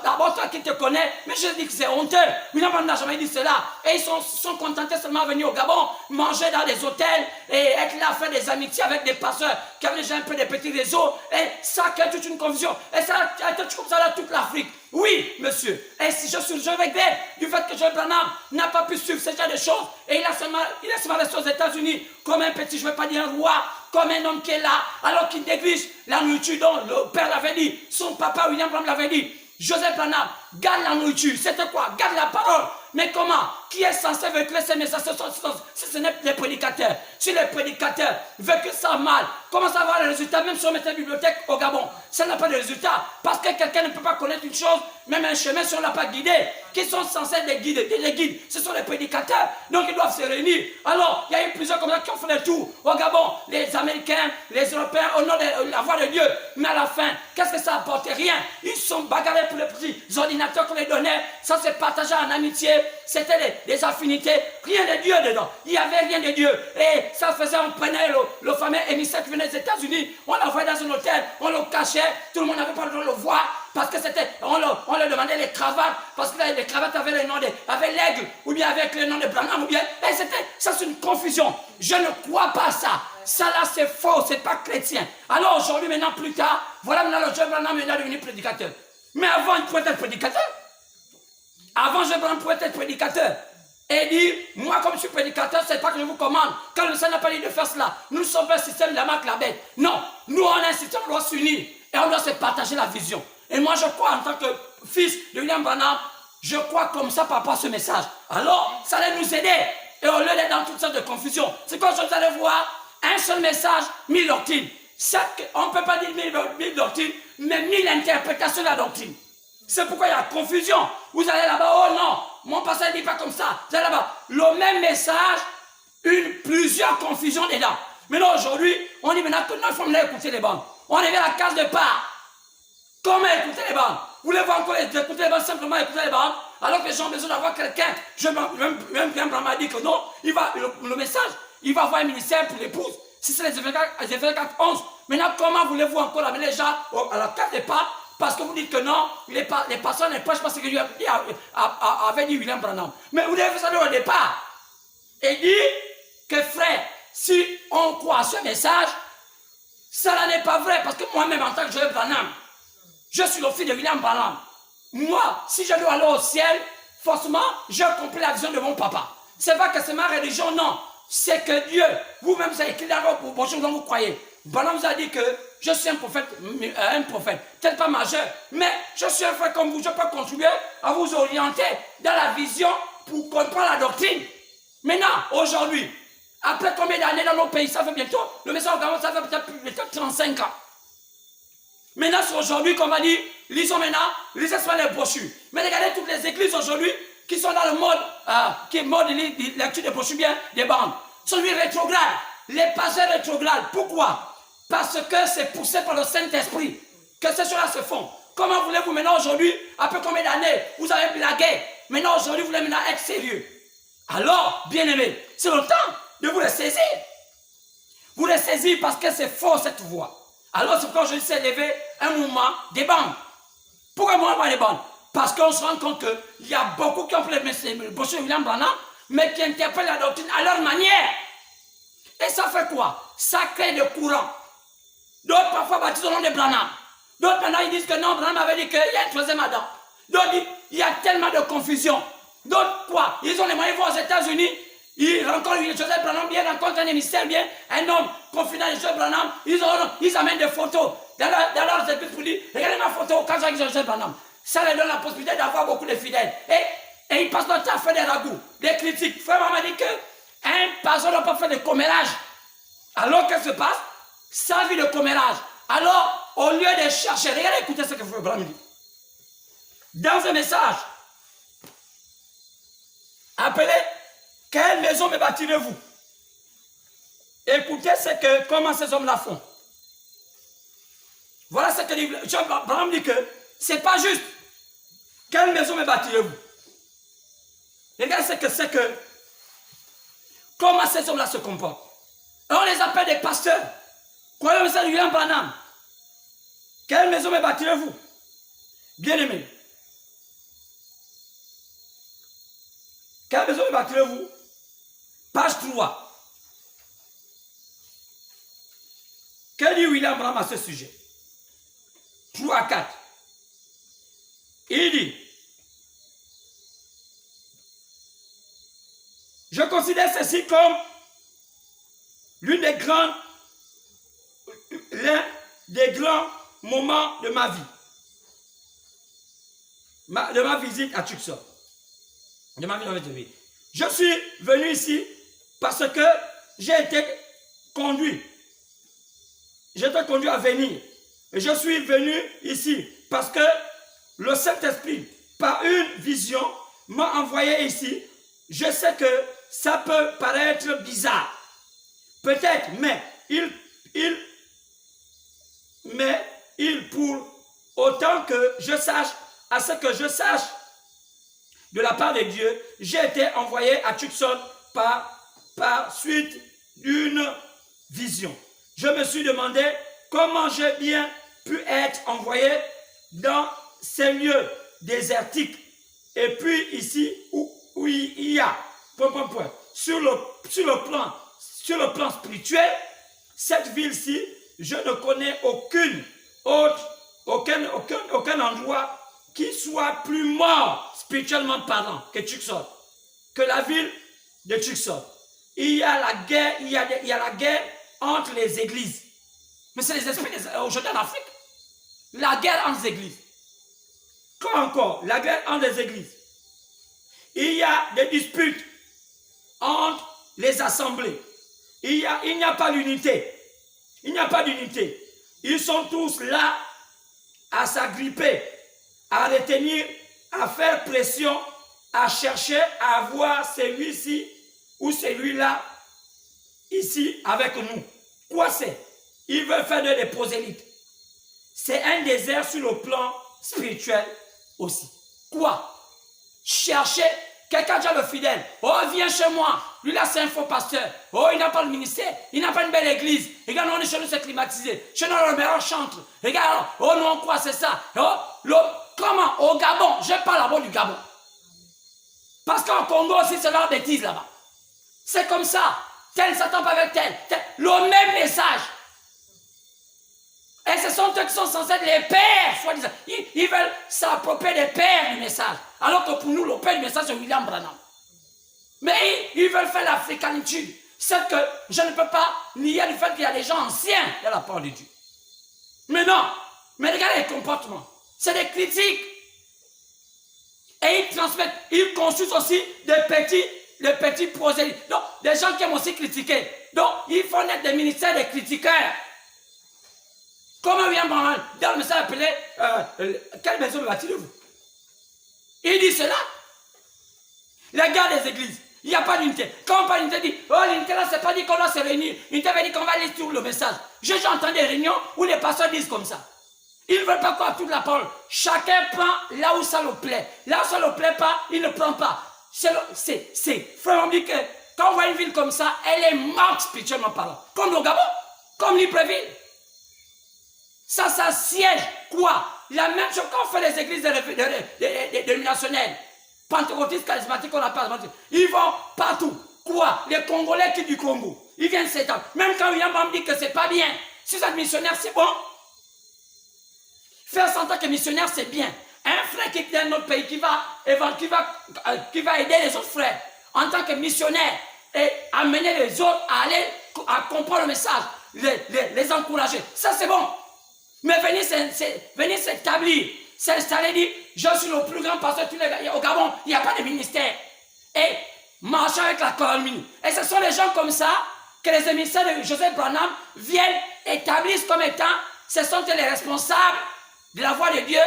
d'abord toi qui te connais. Mais je dis que c'est honteux. William Branham n'a jamais dit cela. Et ils sont contentés seulement de venir au Gabon, manger dans des hôtels et être là, faire des amitiés avec des pasteurs qui avaient déjà un peu des petits réseaux. Et ça crée toute une confusion. Et ça a été comme ça dans toute l'Afrique. Oui, monsieur. Et si je regrette du fait que Joël Branham n'a pas pu suivre ce genre de choses. Et il est seulement resté aux États-Unis comme un petit, je ne veux pas dire un roi, comme un homme qui est là, alors qu'il néglige la nourriture dont le père l'avait dit, son papa William Branham l'avait dit. Joseph Branham, garde la nourriture. C'était quoi? Garde la parole. Mais comment? Qui est censé véhiculer ces messages? Ce n'est les prédicateurs. si les prédicateurs veulent que ça mal, comment ça va avoir les résultats, même si on mettait une bibliothèque au Gabon, ça n'a pas de résultat, parce que quelqu'un ne peut pas connaître une chose, même un chemin si on ne l'a pas guidé, qui sont censés les guides, ce sont les prédicateurs, donc ils doivent se réunir. Alors, il y a eu plusieurs comme ça qui ont fait le tour au Gabon, les Américains, les Européens, au nom de la voix de Dieu, mais à la fin, qu'est-ce que ça apportait? Rien. Ils se sont bagarrés pour les petits ordinateurs qu'on les donnait, ça se partageait en amitié, c'était des affinités, rien de Dieu dedans, il n'y avait rien de Dieu, et ça faisait, on prenait le fameux émissaire qui venait des États-Unis, on l'envoyait dans un hôtel, on le cachait, tout le monde n'avait pas le droit de le voir, parce que c'était, on leur demandait les cravates, parce que les cravates avaient le nom de, avec l'aigle, ou bien avec le nom de Branham, ou bien, et c'était, ça c'est une confusion, je ne crois pas à ça. Ça là c'est faux, c'est pas chrétien. Alors aujourd'hui, maintenant, plus tard, voilà maintenant le jeune Branham est devenu prédicateur. Mais avant, il pouvait être prédicateur. Avant, jeune Branham pouvait être prédicateur. Et dit, moi comme je suis prédicateur, c'est pas que je vous commande. Quand le Seigneur n'a pas dit de faire cela, nous sommes pas un système de la marque la bête. Non, nous on a un système, on doit s'unir. Et on doit se partager la vision. Et moi je crois en tant que fils de William Branham, je crois comme ça par rapport à ce message. Alors, ça allait nous aider. Et au lieu d'être dans toutes sortes de confusion, c'est quand vous allez voir un seul message, 1000 doctrines. On ne peut pas dire 1000 doctrines, mais 1000 interprétations de la doctrine. C'est pourquoi il y a confusion. Vous allez là-bas, oh non, mon pasteur ne dit pas comme ça. Vous allez là-bas, le même message, plusieurs confusions dedans. Maintenant aujourd'hui, on dit maintenant que nous faut écouter les bandes. On est vers la case de part. Comment écouter les bandes? Voulez-vous encore écouter les bandes, simplement écouter les bandes, alors que les gens ont besoin d'avoir quelqu'un. Même Branham m'a dit que non, le message, il va avoir un ministère pour l'épouse. Si c'est les Éphésiens 4:11. Maintenant, comment voulez-vous encore amener les gens à la case de part? Parce que vous dites que non, les pasteurs ne prêchent pas ce que Dieu avait dit William Branham. Mais vous devez savoir au départ. Et dit que frère, si on croit à ce message, ça n'est pas vrai. Parce que moi-même, en tant que Joël Branham, je suis le fils de William Branham. Moi, si je dois aller au ciel, forcément, j'ai compris la vision de mon papa. C'est pas que c'est ma religion, non. C'est que Dieu, vous-même, vous avez écrit dans vos brochures dont vous croyez. Branham vous a dit que je suis un prophète, peut-être pas majeur, mais je suis un frère comme vous, je peux contribuer à vous orienter dans la vision pour comprendre la doctrine. Maintenant, aujourd'hui, après combien d'années dans nos pays, ça fait bientôt, le message au Gabon, ça fait peut-être plus de 35 ans. Maintenant, c'est aujourd'hui qu'on va dire, lisons maintenant, lisez sur les brochures. Mais regardez toutes les églises aujourd'hui qui sont dans le mode, de lecture des brochures bien, des bandes. Celui rétrograde, les pasteurs rétrogrades. Pourquoi? Parce que c'est poussé par le Saint-Esprit que ces choses-là se font. Comment voulez-vous maintenant aujourd'hui, après combien d'années, vous avez blagué? Maintenant aujourd'hui, vous voulez maintenant être sérieux. Alors, bien aimé, c'est le temps de vous les saisir. Vous les saisir parce que c'est faux cette voix. Alors c'est pourquoi je dis c'est levé un mouvement des bandes. Pourquoi moi des bandes? Parce qu'on se rend compte qu'il y a beaucoup qui ont fait le brochures de William Branham, mais qui interprètent la doctrine à leur manière. Et ça fait quoi? Ça crée des courants. D'autres parfois baptisent au nom de Branham. D'autres maintenant ils disent que non, Branham avait dit qu'il y a un troisième Adam. D'autres disent il y a tellement de confusion. D'autres quoi? Ils ont les moyens, ils vont aux États-Unis, ils rencontrent Joseph Branham, bien rencontrent un émissaire, bien un homme confident de Joseph Branham, ils amènent des photos dans leurs églises pour dire regardez ma photo quand j'ai Joseph Branham. Ça leur donne la possibilité d'avoir beaucoup de fidèles. Et ils passent leur temps à faire des ragoûts, des critiques. Frère m'a dit qu'un pasteur n'a pas fait de commérage. Alors qu'est-ce qui se passe? Sa vie de commérage. Alors, au lieu de chercher, regardez, écoutez ce que Frère Branham dit. Dans un message, appelez, quelle maison me bâtirez-vous? Écoutez comment ces hommes la font. Voilà ce que dit John Branham dit que c'est pas juste. Quelle maison me bâtirez-vous? Regardez ce que c'est que. Comment ces hommes-là se comportent. Et on les appelle des pasteurs. Croyez-le, c'est William Branham. Quelle maison me bâtirez-vous? Bien aimé. Quelle maison me bâtirez-vous? Page 3. Que dit William Branham à ce sujet? 3 à 4. Il dit, je considère ceci comme l'un des grands moments de ma vie, de ma visite à Tucson, de ma vie dans votre vie. Je suis venu ici parce que j'ai été conduit. J'étais conduit à venir. Et je suis venu ici parce que le Saint-Esprit, par une vision, m'a envoyé ici. Je sais que ça peut paraître bizarre. Peut-être, mais pour autant que je sache, à ce que je sache, de la part de Dieu, j'ai été envoyé à Tucson par suite d'une vision. Je me suis demandé comment j'ai bien pu être envoyé dans ces lieux désertiques. Et puis ici, où il y a, sur le plan spirituel, cette ville-ci, je ne connais aucun endroit qui soit plus mort spirituellement parlant que Tucson, que la ville de Tucson. Il y a la guerre, il y a la guerre entre les églises. Mais c'est les esprits aujourd'hui en Afrique. La guerre entre les églises. Quoi encore? La guerre entre les églises. Il y a des disputes entre les assemblées. Il n'y a pas d'unité. Il n'y a pas d'unité. Ils sont tous là à s'agripper, à retenir, à faire pression, à chercher à avoir celui-ci ou celui-là ici avec nous. Quoi c'est? Ils veulent faire des prosélytes. C'est un désert sur le plan spirituel aussi. Quoi? Chercher quelqu'un déjà le fidèle. Oh, viens chez moi. Lui là, c'est un faux pasteur. Oh, il n'a pas le ministère. Il n'a pas une belle église. Regarde, on est chez nous, c'est climatisé. Chez nous, le meilleur chantre. Regarde, oh non, quoi, c'est ça. Oh, comment? Au Gabon. Je parle là-bas du Gabon. Parce qu'en Congo aussi, c'est leur bêtise là-bas. C'est comme ça. Tel s'attend pas avec tel. Le même message. Et ce sont eux qui sont censés être les pères, soi-disant. Ils veulent s'approprier des pères du message. Alors que pour nous, le père du message, c'est William Branham. Mais ils veulent faire l'africanitude. C'est que je ne peux pas nier le fait qu'il y a des gens anciens dans la parole de Dieu. Mais non. Mais regardez les comportements. C'est des critiques. Et ils transmettent, ils construisent aussi des petits prosélytes. Donc, des gens qui aiment aussi critiquer. Donc, ils font naître des ministères des critiqueurs. Comment William Branham, dans le message appelé, quelle maison me bâtirez-vous? Il dit cela. Les gars des églises, il n'y a pas d'unité. Quand on parle d'unité, dit, oh l'unité là, c'est pas dit qu'on doit se réunir. L'unité veut dire qu'on va aller sur le message. J'ai entendu des réunions où les pasteurs disent comme ça. Ils ne veulent pas croire toute la parole. Chacun prend là où ça le plaît. Là où ça ne le plaît pas, il ne prend pas. Frère, on dit que quand on voit une ville comme ça, elle est morte spirituellement parlant. Comme le Gabon, comme Libreville. Ça siège quoi? La même chose quand on fait les églises dénominationnelles, pentecôtistes, charismatiques, on n'a pas. Ils vont partout. Quoi? Les Congolais qui du Congo. Ils viennent s'étendre. Même quand William Branham dit que c'est pas bien. Si vous êtes missionnaire, c'est bon. Faire sentir que missionnaire, c'est bien. Un frère qui vient de notre pays, qui va aider les autres frères en tant que missionnaire et amener les autres à comprendre le message, les encourager. Ça, c'est bon. Mais venir s'établir, s'installer, dire, je suis le plus grand pasteur au Gabon, il n'y a pas de ministère. Et marcher avec la colonie. Et ce sont les gens comme ça que les émissaires de Joseph Branham viennent établir comme étant, ce sont les responsables de la voix de Dieu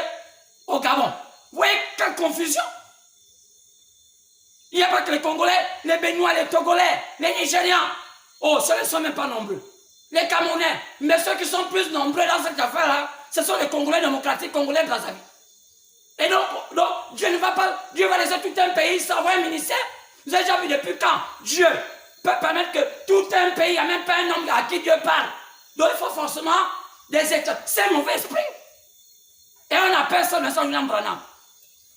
au Gabon. Vous voyez quelle confusion? Il n'y a pas que les Congolais, les Béninois, les Togolais, les Nigérians. Oh, ceux ne sont même pas nombreux. Les Camerounais, mais ceux qui sont plus nombreux dans cette affaire-là, ce sont les Congolais démocratiques, Congolais Brazzaville. Et donc, Dieu ne va pas, Dieu va laisser tout un pays sans avoir un ministère. Vous avez déjà vu depuis quand Dieu peut permettre que tout un pays, il n'y a même pas un homme à qui Dieu parle. Donc il faut forcément des états. C'est un mauvais esprit. Et on appelle ça maintenant William Branham.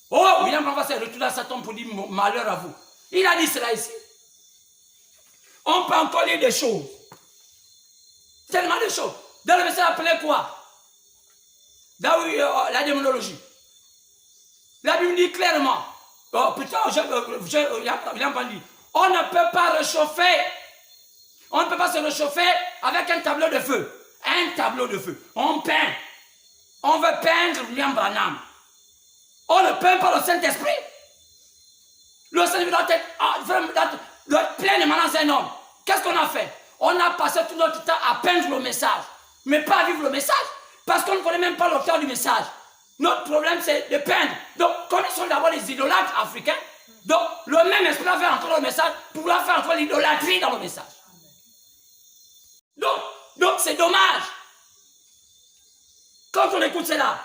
Oh, William Branham va se retourner à sa tombe pour dire malheur à vous. Il a dit cela ici. On peut encore lire des choses. Tellement de choses. Dans le message appelé quoi? Dans la démonologie. La Bible dit clairement. Oh putain, William Branham dit. On ne peut pas réchauffer. On ne peut pas se réchauffer avec un tableau de feu. Un tableau de feu. On peint. On veut peindre William Branham. On ne peint pas le Saint-Esprit. Le Saint-Esprit doit être plein de malins, un homme. qu'est-ce qu'on a fait? On a passé tout notre temps à peindre le message, mais pas à vivre le message, parce qu'on ne connaît même pas l'auteur du message. Notre problème, c'est de peindre. Donc, connaissons d'abord les idolâtres africains. Donc, le même esprit va faire entrer le message pour pouvoir faire entrer l'idolâtrie dans le message. Donc c'est dommage. Quand on écoute cela,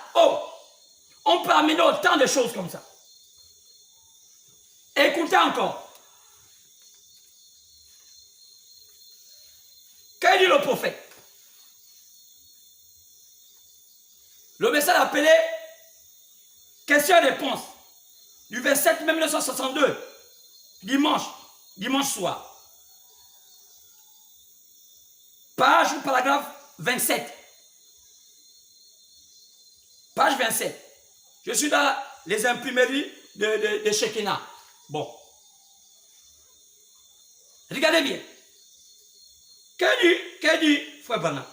on peut amener autant de choses comme ça. Écoutez encore. Que dit le prophète? Le message appelé question-réponse du 27 mai 1962, dimanche soir. Page ou paragraphe 27. Page 27. Je suis dans les imprimeries de Shekinah. Bon. Regardez bien. Que dit Frère Branham?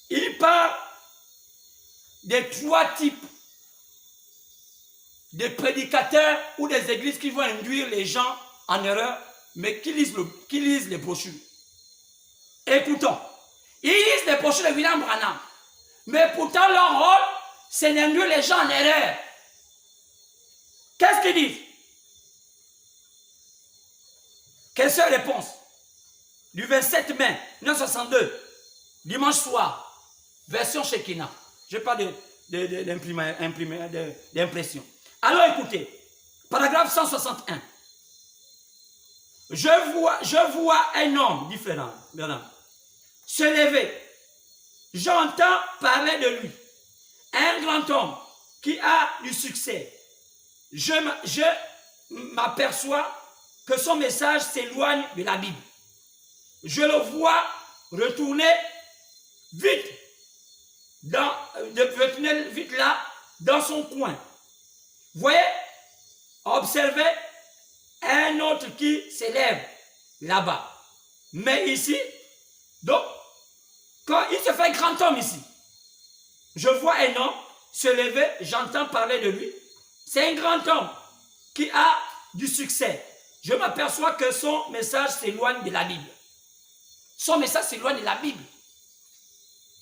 Il parle des 3 types de prédicateurs ou des églises qui vont induire les gens en erreur, mais qui lisent les brochures. Écoutons. Ils lisent les brochures de William Branham, mais pourtant leur rôle, c'est d'induire les gens en erreur. Qu'est-ce qu'ils disent? Question-réponse du 27 mai 1962, dimanche soir, version Shekinah. Je n'ai pas d'impression. Alors écoutez, paragraphe 161. Je vois un homme différent, se lever. J'entends parler de lui. Un grand homme qui a du succès. Je m'aperçois que son message s'éloigne de la Bible. Je le vois retourner vite là, dans son coin. Voyez, observez un autre qui s'élève là-bas. Mais ici, donc, quand il se fait un grand homme ici, je vois un homme se lever, j'entends parler de lui. C'est un grand homme qui a du succès. Je m'aperçois que son message s'éloigne de la Bible. Son message s'éloigne de la Bible.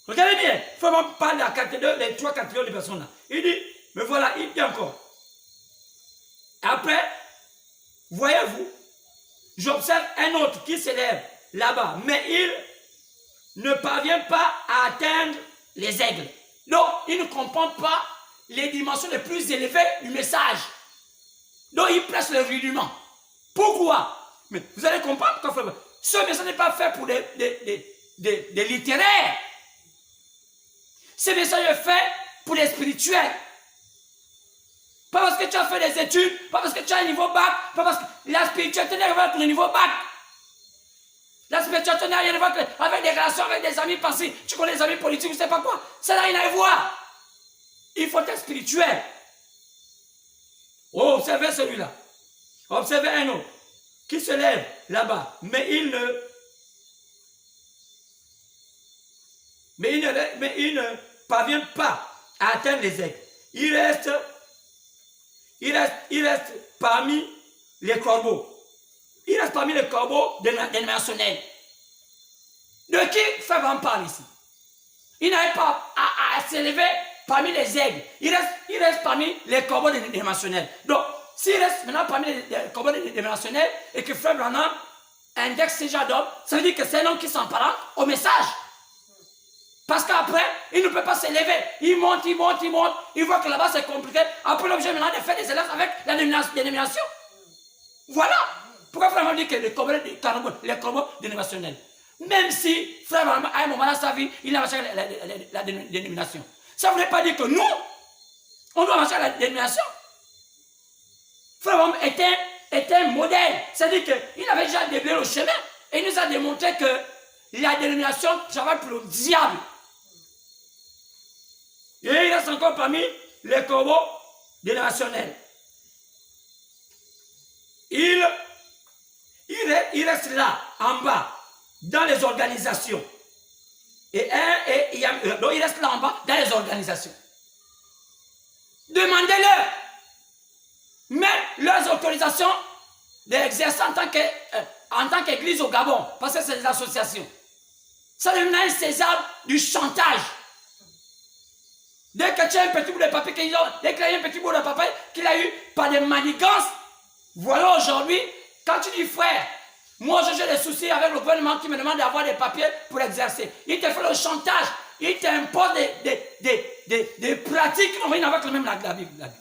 Regardez bien, il faut même parler de la catégorie, les 3 catégories de personnes là. Il dit, mais voilà, il dit encore. Après, voyez-vous, j'observe un autre qui s'élève là-bas, mais il ne parvient pas à atteindre les aigles. Donc, il ne comprend pas les dimensions les plus élevées du message. Donc, il presse le rudiment. Pourquoi? Mais vous allez comprendre pourquoi ce message n'est pas fait pour des littéraires. Ce message est fait pour les spirituels. Pas parce que tu as fait des études, pas parce que tu as un niveau bac, pas parce que la spiritualité n'a rien à voir avec le niveau bac. La spiritualité n'a rien à voir avec des relations avec des amis passés. Tu connais des amis politiques, je ne sais pas quoi. Ça n'a rien à voir. Il faut être spirituel. Oh, observez celui-là. Observez un autre qui se lève là-bas, mais il ne parvient pas à atteindre les aigles. Il reste parmi les corbeaux. Il reste parmi les corbeaux dénominationnels. De qui Frère Branham parle ici? Il n'arrive pas à s'élever parmi les aigles. Il reste parmi les corbeaux dénominationnels. Donc, s'il reste maintenant parmi les corbeaux dénominationnels et que Frère Branham indexe ces gens d'hommes, ça veut dire que c'est un homme qui s'empare au message. Parce qu'après, il ne peut pas s'élever. Il monte. Il voit que là-bas c'est compliqué. Après, l'objet maintenant de faire des élèves avec la dénomination. Voilà. Pourquoi Frère Branham dit que les corbeaux dénominationnels? Même si Frère Branham, à un moment dans sa vie, il a marché avec la dénomination. Ça ne voudrait pas dire que nous, on doit marcher avec la dénomination. Frère Branham était un modèle. C'est-à-dire qu'il avait déjà déblayé le chemin. Et il nous a démontré que la dénomination travaille pour le diable. Et il reste encore parmi les corbeaux dénominationnels. Il reste là, en bas, dans les organisations. Donc il reste là en bas, dans les organisations. Demandez-leur. Mais leurs autorisations d'exercer en tant qu'église au Gabon, parce que c'est des associations. Ça devient un César du chantage. Dès que tu as un petit bout de papier, dès qu'il y a un petit bout de papier qu'il a eu par des manigances, voilà aujourd'hui, quand tu dis frère, moi j'ai des soucis avec le gouvernement qui me demande d'avoir des papiers pour exercer. Il te fait le chantage, il t'impose des pratiques qui n'ont rien à voir avec même la Bible.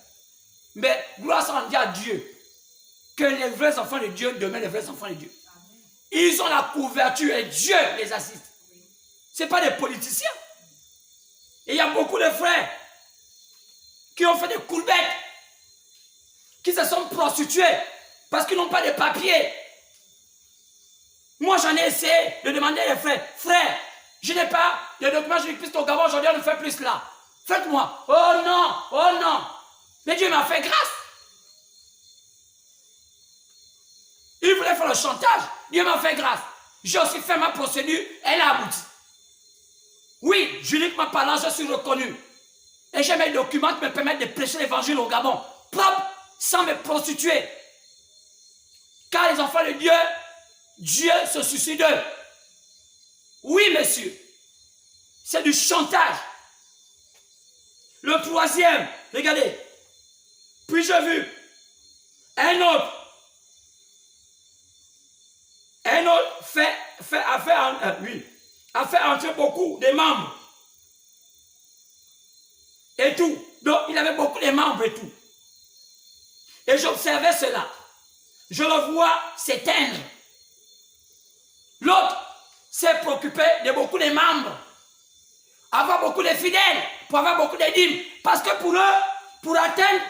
Mais gloire soit rendue à Dieu, que les vrais enfants de Dieu demeurent les vrais enfants de Dieu. Ils ont la couverture et Dieu les assiste. Ce n'est pas des politiciens. Et il y a beaucoup de frères qui ont fait des courbettes, qui se sont prostitués parce qu'ils n'ont pas de papiers. Moi, j'en ai essayé de demander à les frères, je n'ai pas de documents juridiques au Gabon, aujourd'hui, on ne fait plus cela. Faites-moi. Oh non, oh non. Mais Dieu m'a fait grâce. Il voulait faire le chantage, Dieu m'a fait grâce. J'ai aussi fait ma procédure, elle a abouti. Oui, juridiquement parlant, je suis reconnu. Et j'ai mes documents qui me permettent de prêcher l'évangile au Gabon, propre, sans me prostituer. Car les enfants de Dieu, Dieu se soucie d'eux. Oui, monsieur, c'est du chantage. Le troisième, regardez, puis j'ai vu un autre a fait entrer beaucoup de membres. Et tout. Donc, il avait beaucoup de membres et tout. Et j'observais cela. Je le vois s'éteindre. L'autre s'est préoccupé de beaucoup de membres. Avoir beaucoup de fidèles, pour avoir beaucoup de dîmes. Parce que pour eux, pour atteindre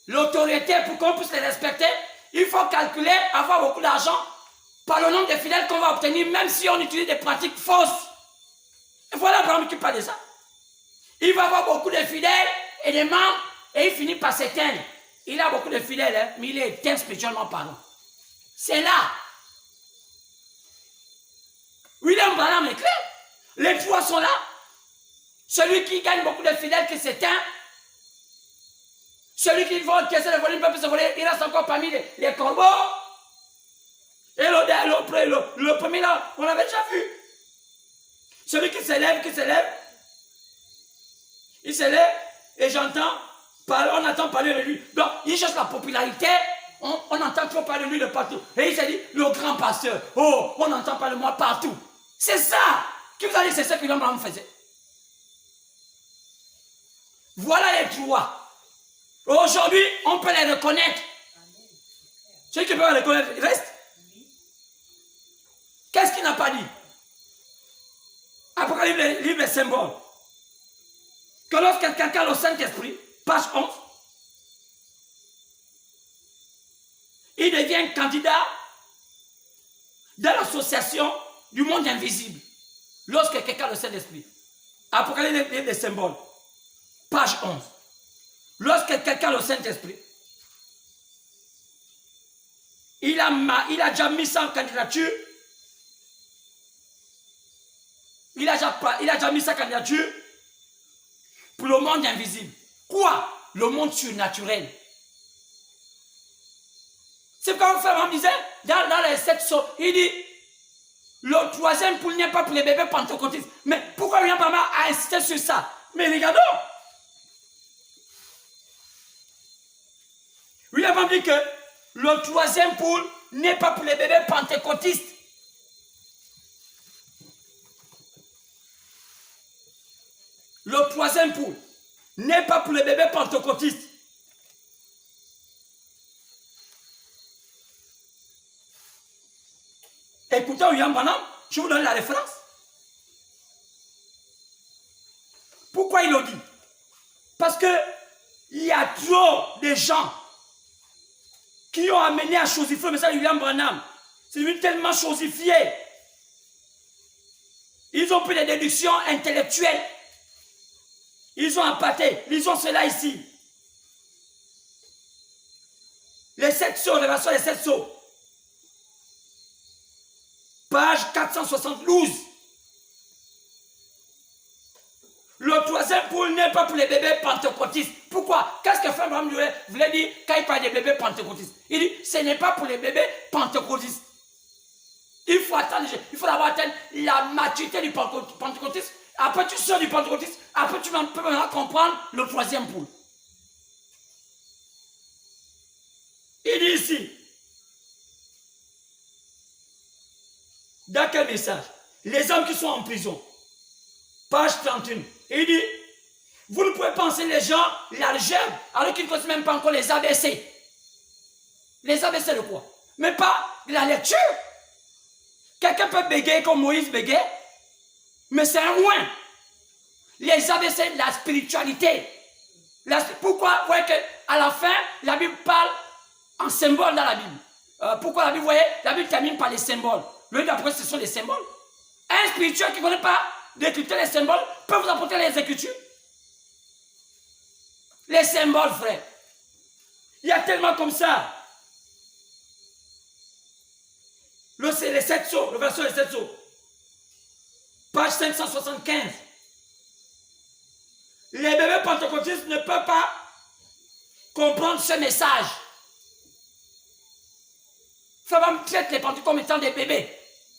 l'autorité, pour qu'on puisse les respecter, il faut calculer, avoir beaucoup d'argent par le nombre de fidèles qu'on va obtenir, même si on utilise des pratiques fausses. Et voilà Abraham qui parle de ça. Il va avoir beaucoup de fidèles et des membres, et il finit par s'éteindre. Il a beaucoup de fidèles, hein, mais il est éteint spirituellement parlant. C'est là. William Branham est clair. Les trois sont là. Celui qui gagne beaucoup de fidèles qui s'éteint. Celui qui va encaisser le volume, peut se voler, il reste encore parmi les corbeaux. Et le premier là, on l'avait déjà vu. Celui qui s'élève, il s'élève et on entend parler de lui. Donc, il cherche la popularité, on entend trop parler de lui de partout. Et il s'est dit, le grand pasteur, oh, on entend parler de moi partout. C'est ça qui vous a dit, c'est ça que l'homme faisait. Voilà les trois. Aujourd'hui, on peut les reconnaître. Ceux qui peuvent les reconnaître, ils restent. Qu'est-ce qu'il n'a pas dit? Apocalypse, livre des symboles. Que lorsque quelqu'un a le Saint-Esprit, page 11, il devient candidat dans l'association du monde invisible. Lorsque quelqu'un a le Saint-Esprit. Apocalypse, livre des symboles, page 11. Lorsque quelqu'un a le Saint-Esprit, il a déjà mis sa candidature. Il a déjà mis sa candidature pour le monde invisible. Quoi? Le monde surnaturel. C'est comme Frère disait dans les 7 sauts, il dit le troisième poule n'est pas pour les bébés pentecôtistes. Mais pourquoi William Branham a insisté sur ça? Mais regardons. William Branham dit que le troisième poule n'est pas pour les bébés pentecôtistes. Le troisième poule n'est pas pour les bébés pentecôtistes. Écoutez William Branham, je vous donne la référence. Pourquoi il le dit? Parce que il y a trop de gens qui ont amené à chosifier le message de William Branham. C'est devenu tellement chosifié. Ils ont pris des déductions intellectuelles. Ils ont appâté. Ils ont cela ici. Les 7 sceaux, révélation des 7 sceaux. Page 472. Le troisième poule n'est pas pour les bébés pentecôtistes. Pourquoi? Qu'est-ce que Frère Branham voulait dire quand il parle des bébés pentecôtistes? Il dit, ce n'est pas pour les bébés pentecôtistes. Il faut attendre, il faut d'abord atteindre la maturité du pentecôtiste. Après, tu sors du pentecôtiste. Après, tu peux maintenant comprendre le troisième poule. Il dit ici, dans quel message? Les hommes qui sont en prison. Page 31. Il dit, vous ne pouvez penser les gens l'algèbre alors qu'ils ne connaissent même pas encore les ABC. Les ABC de quoi? Mais pas de la lecture. Quelqu'un peut bégayer comme Moïse bégayait, mais c'est un moins. Les ABC, la spiritualité. Pourquoi vous voyez qu'à la fin, la Bible parle en symbole dans la Bible? Pourquoi la Bible, vous voyez, la Bible termine par les symboles. Le d'après, ce sont les symboles. Un spirituel qui ne connaît pas d'écriture les symboles peut vous apporter les écritures. Les symboles, frère. Il y a tellement comme ça. C'est les 7 sceaux, le verset des 7 sceaux. Page 575. Les bébés pentecôtistes ne peuvent pas comprendre ce message. Frère traite les pentecôtistes comme étant des bébés.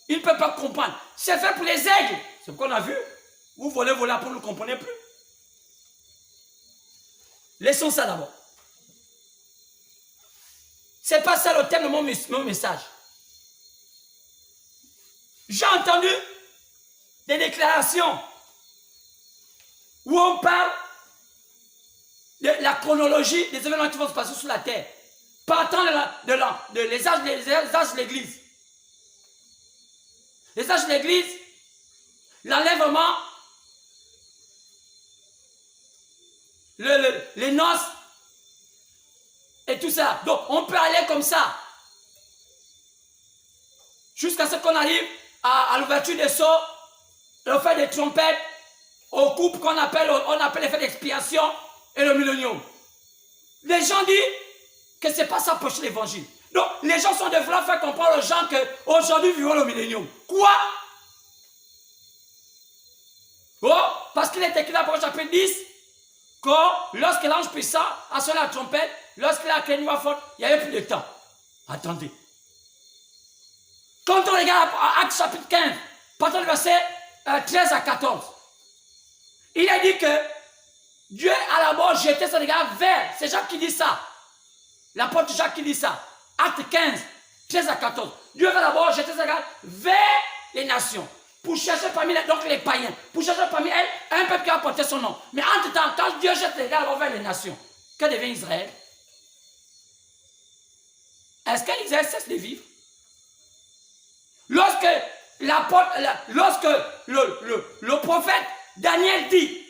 Ils ne peuvent pas comprendre. C'est fait pour les aigles. C'est ce qu'on a vu. Vous volez, après vous ne comprenez plus. Laissons ça d'abord. C'est pas ça le thème de mon message. J'ai entendu des déclarations où on parle de la chronologie des événements qui vont se passer sur la terre, partant de les âges de l'Église. Les âges de l'Église, l'enlèvement, les noces et tout ça. Donc on peut aller comme ça jusqu'à ce qu'on arrive à l'ouverture des sceaux, le fait des trompettes, aux coupes qu'on appelle, les fêtes d'expiation et le millénium. Les gens disent que ce n'est pas ça prêcher l'évangile. Donc, les gens sont de vouloir faire comprendre aux gens qu'aujourd'hui, vivons le millénium. Quoi? Oh, parce qu'il est écrit dans le chapitre 10 que lorsque l'ange puissant a sonné la trompette, lorsqu'il a créé une voix forte, il n'y avait plus de temps. Attendez. Quand on regarde Actes chapitre 15, partant du verset 13 à 14, il a dit que Dieu a d'abord jeté son regard vers, c'est Jacques qui dit ça, l'apôtre Jacques qui dit ça, Actes 15, 13 à 14, Dieu va d'abord jeter son regard vers les nations, pour chercher parmi les païens, pour chercher parmi elles un peuple qui a porté son nom. Mais entre-temps, quand Dieu jette le regard vers les nations, que devient Israël? Est-ce qu'Israël cesse de vivre? Lorsque le prophète Daniel dit,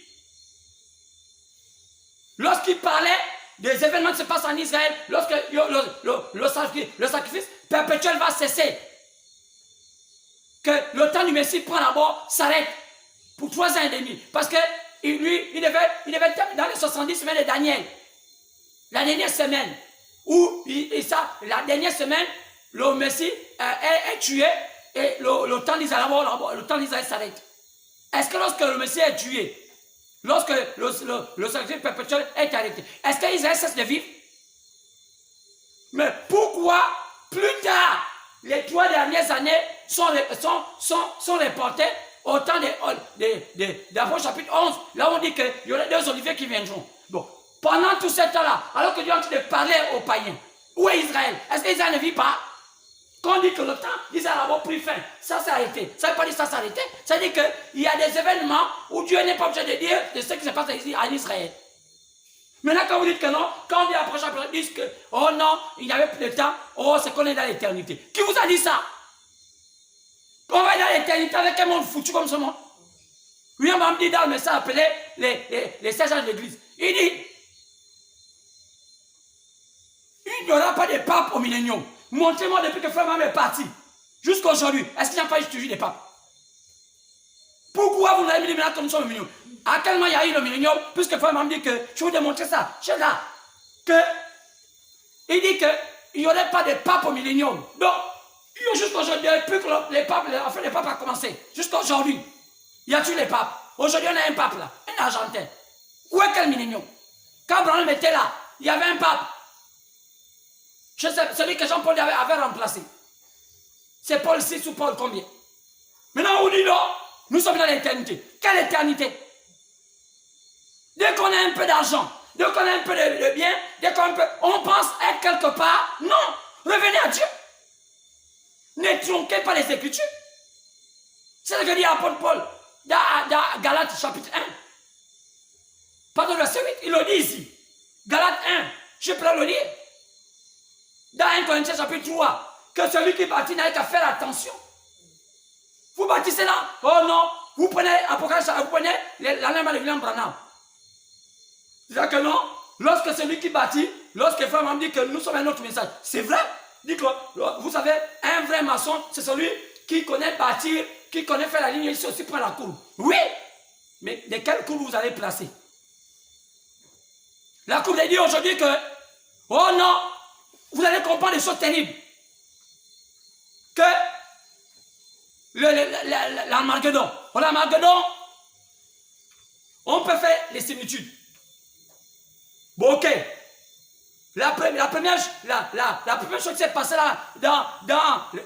lorsqu'il parlait des événements qui se passent en Israël, lorsque le sacrifice perpétuel va cesser, que le temps du Messie prend d'abord, s'arrête pour 3 ans et demi, parce que lui, il devait terminer dans les 70 semaines de Daniel, la dernière semaine, où la dernière semaine, le Messie est tué et le temps d'Israël s'arrête. Est-ce que lorsque le Messie est tué, lorsque le sacrifice perpétuel est arrêté, est-ce qu'Israël cesse de vivre? Mais pourquoi plus tard, les 3 dernières années sont reportées au temps d'Apôtre chapitre 11, là où on dit qu'il y aura 2 oliviers qui viendront. Bon, pendant tout ce temps-là, alors que Dieu est en train de parler aux païens, où est Israël? Est-ce qu'Israël ne vit pas? Quand on dit que le temps d'Israël a d'abord pris fin, ça s'est arrêté. Ça ne veut pas dire que ça s'est arrêté. Ça veut dire qu'il y a des événements où Dieu n'est pas obligé de dire de ce qui se passe ici en Israël. Maintenant, quand vous dites que non, quand on dit après chapitre 10 que oh non, il n'y avait plus de temps, oh c'est qu'on est dans l'éternité. Qui vous a dit ça? On va dans l'éternité avec un monde foutu comme ce monde. Lui, on m'a dit dans le message appelé les 16 ans de l'église. Il dit il n'y aura pas de pape au millénium. Montrez-moi depuis que Frère Branham est parti jusqu'à aujourd'hui. Est-ce qu'il n'y a pas eu toujours des papes? Pourquoi vous n'avez mis maintenant comme nous sommes au millénium? À quel moment il y a eu le millénium? Puisque Frère Branham dit que je vais vous démontrer ça. Je suis là. Il dit qu'il n'y aurait pas de pape au millénium. Donc, jusqu'à aujourd'hui, depuis que les papes ont commencé, jusqu'à aujourd'hui, il y a tous les papes. Aujourd'hui, on a un pape là. un Argentin. Où est quel millénium? Quand Branham était là, il y avait un pape. Je sais, celui que Jean-Paul avait remplacé. C'est Paul VI ou Paul combien? Maintenant, on dit non, nous sommes dans l'éternité. Quelle éternité? Dès qu'on a un peu d'argent, dès qu'on a un peu de bien, dès qu'on on pense être quelque part. Non, revenez à Dieu. Ne tronquez pas les Écritures. C'est ce que dit l'apôtre Paul dans Galates chapitre 1. Pardon, verset 8, il le dit ici. Galates 1, je peux le lire. Dans 1 Corinthiens chapitre 3, que celui qui bâtit n'a qu'à faire attention. Vous bâtissez là, oh non, vous prenez Apocalypse, vous prenez l'enlèvement de William Branham. C'est-à-dire que non, lorsque celui qui bâtit, lorsque les femmes dit que nous sommes un autre message, c'est vrai. Dit que, vous savez, un vrai maçon, c'est celui qui connaît bâtir, qui connaît faire la ligne, il sait aussi prendre la courbe. Oui, mais de quelle courbe vous allez placer? La courbe dit aujourd'hui que, oh non, vous allez comprendre des choses terribles. Que l'Armageddon, on peut faire les similitudes. Bon, ok. La première chose qui s'est passée là,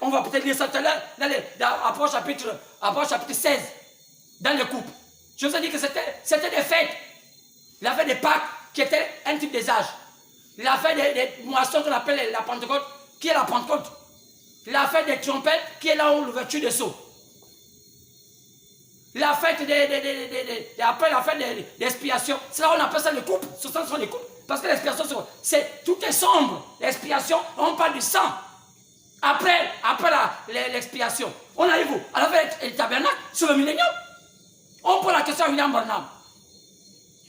on va peut-être lire ça tout à l'heure, dans Apôtre chapitre 16, dans le couple. Je vous ai dit que c'était des fêtes. La fête des Pâques, qui était un type des âges. La fête des moissons qu'on appelle la Pentecôte, qui est la Pentecôte. La fête des trompettes, qui est là où l'ouverture des sceaux. La fête après la fête d'expiation, c'est là où on appelle ça le couple. Ce sont les couples. Parce que l'expiation, tout est sombre. L'expiation, on parle du sang. Après l'expiation, on arrive où? À la fête du tabernacle, sur le millénium. On pose la question à William Branham.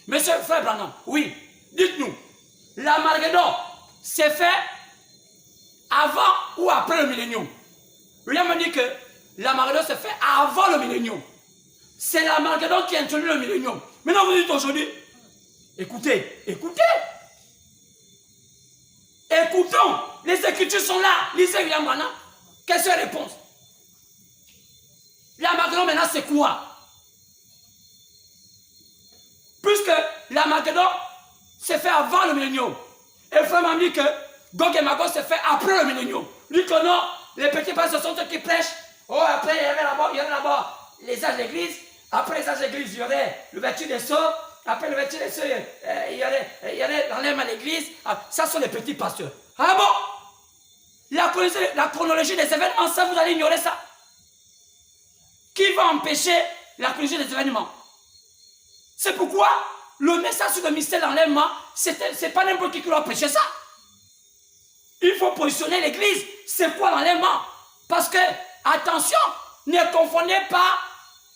Monsieur Frère Branham, oui, dites-nous, l'Armageddon s'est fait avant ou après le millénium? William me dit que l'Armageddon s'est fait avant le millénium. C'est l'Armageddon qui a introduit le millénium. Maintenant, vous dites aujourd'hui, écoutez. Écoutons. Les Écritures sont là. Lisez William Branham. Quelle est la réponse? L'Armageddon maintenant, c'est quoi? Puisque l'Armageddon s'est fait avant le millénium. Et Frère m'a dit que Gog et Magog s'est fait après le millénium. Il dit que non, les petits pères, ce sont ceux qui prêchent. Oh, après, il y avait là-bas les âges d'église. Après les âges d'église, il y aurait l'ouverture des sceaux. Après l'ouverture des sceaux, il y aurait l'enlèvement à l'église. Ça sont les petits pasteurs. Ah bon? La chronologie des événements, ça, vous allez ignorer ça. Qui va empêcher la chronologie des événements? C'est pourquoi le message sur le mystère de l'enlèvement, c'est pas n'importe qui doit prêcher ça. Il faut positionner l'église. C'est quoi l'enlèvement? Parce que, attention, ne confondez pas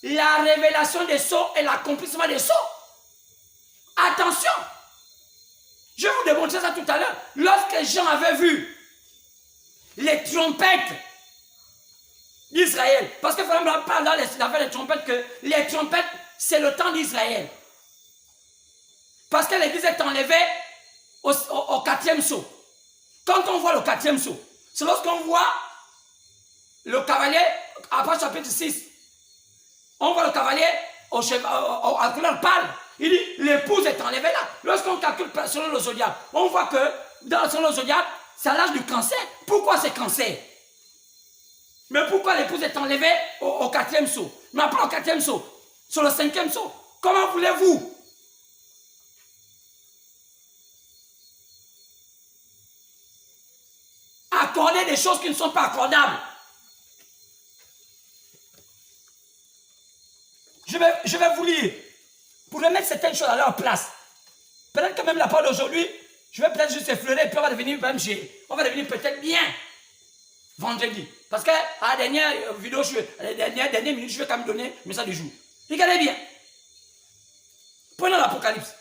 la révélation des sceaux et l'accomplissement des sceaux. Attention. Je vais vous démontrer ça tout à l'heure. Lorsque Jean avait vu les trompettes d'Israël, parce que Frère parle dans l'affaire des trompettes que les trompettes, c'est le temps d'Israël. Parce que l'église est enlevée au 4e sceau. Quand on voit le 4e sceau, c'est lorsqu'on voit le cavalier, après chapitre 6, on voit le cavalier à couleur pâle. Il dit, l'épouse est enlevée là. Lorsqu'on calcule selon le zodiaque, on voit que selon le zodiaque, c'est l'âge du cancer. Pourquoi c'est cancer? Mais pourquoi l'épouse est enlevée au 4e sceau? Mais après au 4e sceau, sur le 5e sceau, comment voulez-vous? Accorder des choses qui ne sont pas accordables. Je vais vous lire pour remettre certaines choses à leur place. Peut-être que même la parole d'aujourd'hui, je vais peut-être juste effleurer et puis on va devenir peut-être bien vendredi. Parce que à la dernière vidéo, la dernière minute, je vais quand même donner le message du jour. Regardez bien. Prenons l'Apocalypse.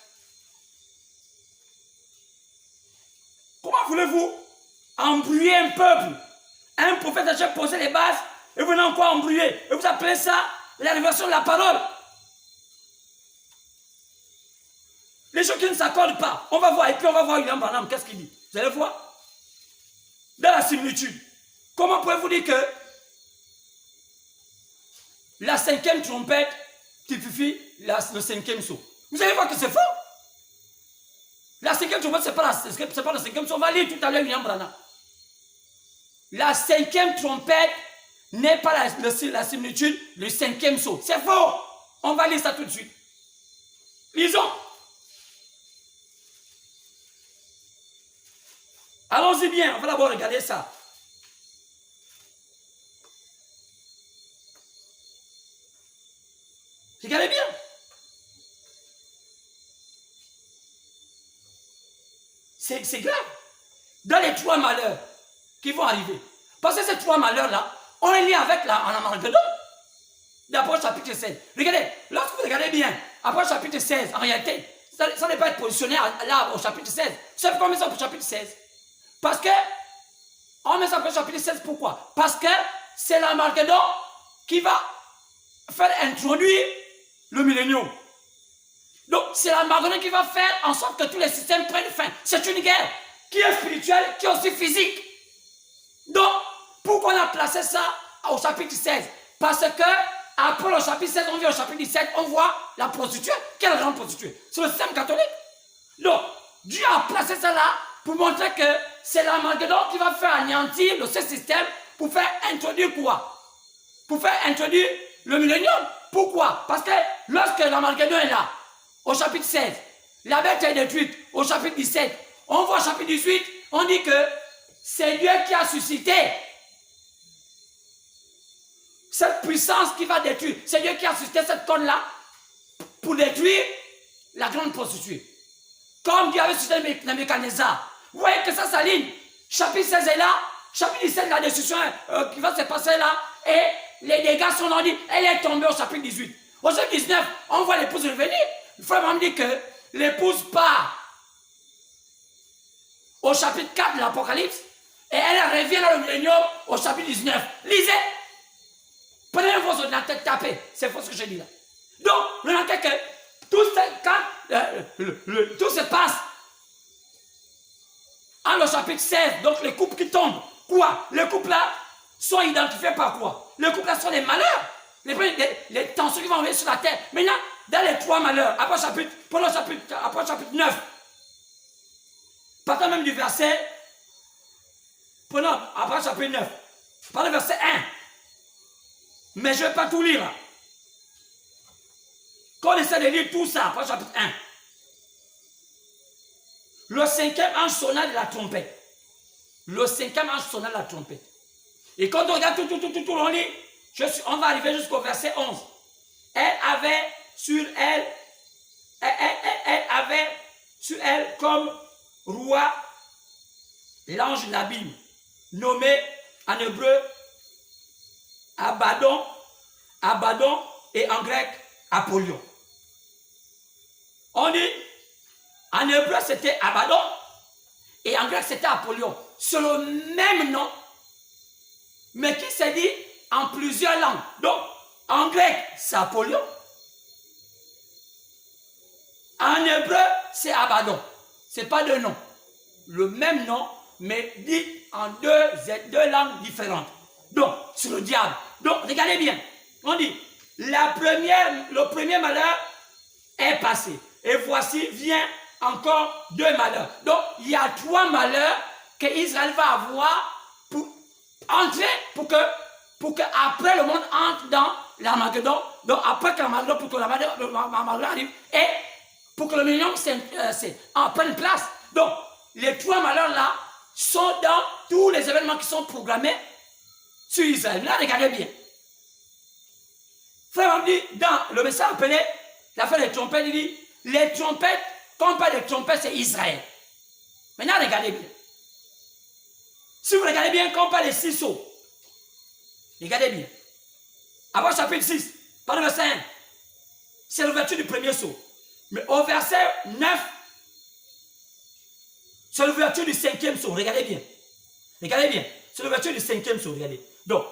Comment voulez-vous embrouiller un peuple? Un prophète a déjà posé les bases et vous venez encore embrouiller. Et vous appelez ça la révélation de la parole. Les gens qui ne s'accordent pas, on va voir, et puis on va voir William Branham, qu'est-ce qu'il dit? Vous allez voir? Dans la similitude. Comment pouvez-vous dire que la 5e trompette typifie le 5e sceau? Vous allez voir que c'est faux. La cinquième trompette, ce n'est pas la cinquième. On va lire tout à l'heure William Branham. La cinquième trompette n'est pas la similitude, le cinquième sceau. C'est faux. On va lire ça tout de suite. Lisons. Allons-y bien, on va d'abord regarder ça. Regardez bien. C'est grave. Dans les trois malheurs qui vont arriver. Parce que ces trois malheurs-là ont un lien avec l'Armageddon. D'Apôtre chapitre 16. Regardez, lorsque vous regardez bien, Apôtre chapitre 16, en réalité, ça n'est pas être positionné là au chapitre 16. Vous savez pourquoi on met ça au chapitre 16? Parce que, on met ça au chapitre 16, pourquoi? Parce que c'est l'Armageddon qui va faire introduire le millénium. Donc, c'est l'Armageddon qui va faire en sorte que tous les systèmes prennent fin. C'est une guerre qui est spirituelle, qui est aussi physique. Donc, pourquoi on a placé ça au chapitre 16? Parce que, après le chapitre 16, on vient au chapitre 17, on voit la prostituée. Quelle grande prostituée? C'est le système catholique. Donc, Dieu a placé ça là pour montrer que c'est l'Armageddon qui va faire anéantir ce système pour faire introduire quoi? Pour faire introduire le millénium. Pourquoi? Parce que lorsque l'Armageddon est là, au chapitre 16, la bête est détruite. Au chapitre 17, on voit au chapitre 18, on dit que c'est Dieu qui a suscité cette puissance qui va détruire. C'est Dieu qui a suscité cette corne-là pour détruire la grande prostituée. Comme Dieu avait suscité Nebuchadnezzar. Vous voyez que ça s'aligne. Chapitre 16 est là. Chapitre 17, la destruction qui va se passer là. Et les dégâts sont dans dit, elle est tombée au chapitre 18. Au chapitre 19, on voit l'épouse revenir. Il faut vraiment dire que l'épouse part au chapitre 4 de l'Apocalypse et elle revient dans le millénium au chapitre 19. Lisez. Prenez vos ordinateurs, tapez. C'est faux ce que j'ai dit là. Donc, le remarquez que tout se passe en le chapitre 16. Donc, les couples qui tombent. Quoi? Les couples là sont identifiés par quoi? Les couples là sont des malheurs. Les tensions qui vont arriver sur la terre. Maintenant, dans les trois malheurs, après chapitre 9, partant même du verset, prenons après chapitre 9, par le verset 1, mais je ne vais pas tout lire. Quand on essaie de lire tout ça, après chapitre 1, le cinquième ange sonna de la trompette. Le cinquième ange sonna de la trompette. Et quand on regarde tout, on lit, on va arriver jusqu'au verset 11. Elle avait sur elle comme roi l'ange l'abîme, nommé en hébreu Abaddon et en grec Apollyon. On dit, en hébreu c'était Abaddon et en grec c'était Apollyon. C'est le même nom, mais qui s'est dit en plusieurs langues. Donc, en grec c'est Apollyon. En hébreu, c'est Abaddon. Ce n'est pas deux noms. Le même nom, mais dit en deux langues différentes. Donc, c'est le diable. Donc, regardez bien. On dit, le premier malheur est passé. Et voici, vient encore deux malheurs. Donc, il y a trois malheurs que Israël va avoir pour entrer, pour que après le monde entre dans l'Armageddon. Donc, après que l'Armageddon, pour que l'Armageddon arrive, et pour que le millénium prenne place. Donc, les trois malheurs-là sont dans tous les événements qui sont programmés sur Israël. Là, regardez bien. Frère, on dit, dans le message appelé l'affaire des trompettes, il dit, les trompettes, quand on parle des trompettes, c'est Israël. Maintenant, regardez bien. Si vous regardez bien, quand on parle des six sceaux, regardez bien. Avant chapitre 6, par le verset 1, c'est l'ouverture du premier sceau. Mais au verset 9, c'est l'ouverture du cinquième sceau. Regardez bien. Regardez bien. C'est l'ouverture du cinquième sceau. Regardez. Donc,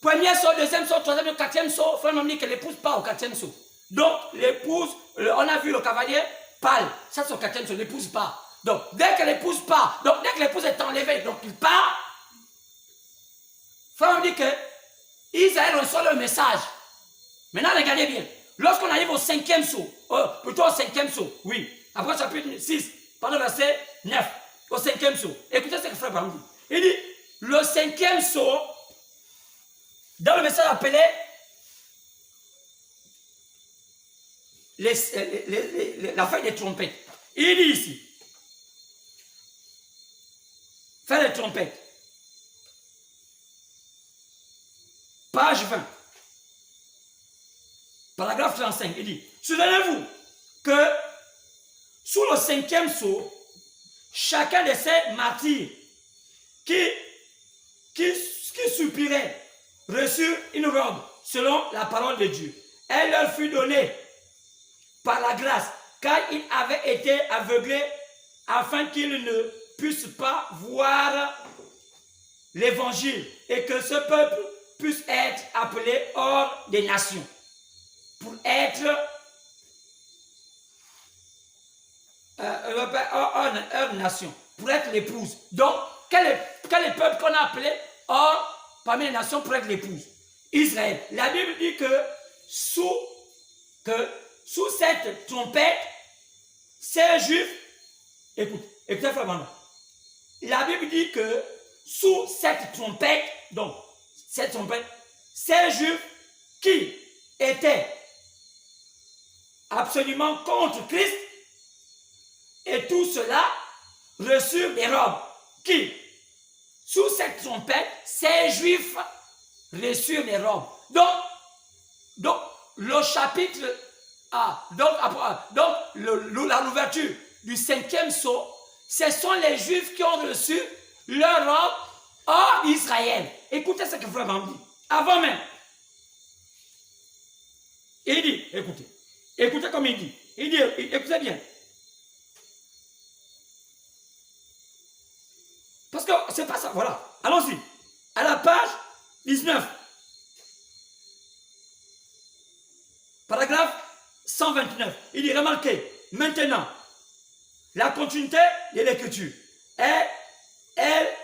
premier sceau, deuxième sceau, troisième, quatrième sceau. Frère m'a dit que l'épouse part au quatrième sceau. Donc, l'épouse, on a vu le cavalier pâle. Ça, c'est au quatrième sceau. L'épouse part. Donc, dès que l'épouse part, donc dès que l'épouse est enlevée, donc il part. Frère m'a dit que Israël reçoit le message. Maintenant, regardez bien. lorsqu'on arrive au 5e saut, plutôt au 5e saut, oui, après chapitre 6, pendant verset 9, au 5e saut, écoutez ce que frère Branham dit. Il dit, le 5e saut, dans le message appelé la feuille des trompettes, il dit ici, feuille des trompettes, page 20, paragraphe 35, il dit, souvenez-vous que sous le 5e sceau, chacun de ces martyrs qui soupirait reçut une robe selon la parole de Dieu. Elle leur fut donnée par la grâce, car ils avaient été aveuglés afin qu'ils ne puissent pas voir l'évangile et que ce peuple puisse être appelé hors des nations pour être hors nation, pour être l'épouse. Donc, quel est le peuple qu'on a appelé hors parmi les nations pour être l'épouse? Israël. La Bible dit que sous cette trompette, ces Juifs, écoutez frère Banda, la Bible dit que sous cette trompette, donc cette trompette, ces Juifs qui étaient absolument contre Christ, et tout cela reçurent des robes. Qui, sous cette trompette, ces Juifs reçurent des robes. Donc le chapitre A, l'ouverture du 5e sceau, ce sont les Juifs qui ont reçu leur robe hors d'Israël. Écoutez ce que frère m'a dit. Avant même. Il dit, écoutez comme il dit. Il dit, écoutez bien. Parce que c'est pas ça, voilà. Allons-y. À la page 19. Paragraphe 129. Il dit, remarquez, maintenant, la continuité de l'écriture. Elle est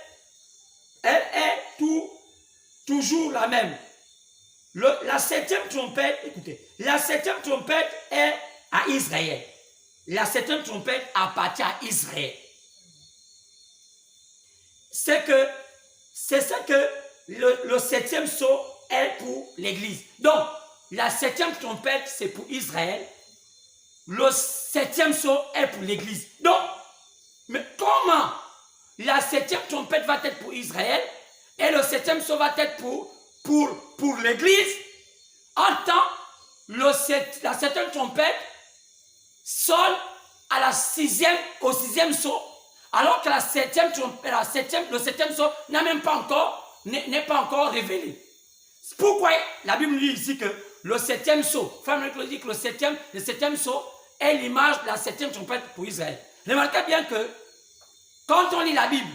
toujours la même. La 7e trompette, écoutez, la 7e trompette est à Israël. La 7e trompette appartient à Israël. C'est ça que le 7e sceau est pour l'Église. Donc, la 7e trompette, c'est pour Israël. Le 7e sceau est pour l'Église. Donc, mais comment la 7e trompette va être pour Israël et le 7e sceau va être pour l'Église? En temps, la 7e trompette sonne à au 6e sceau. Alors que le 7e sceau n'est pas encore révélé. Pourquoi la Bible dit ici que le 7e sceau, Frère dit que le 7e sceau est l'image de la 7e trompette pour Israël. Remarquez bien que quand on lit la Bible,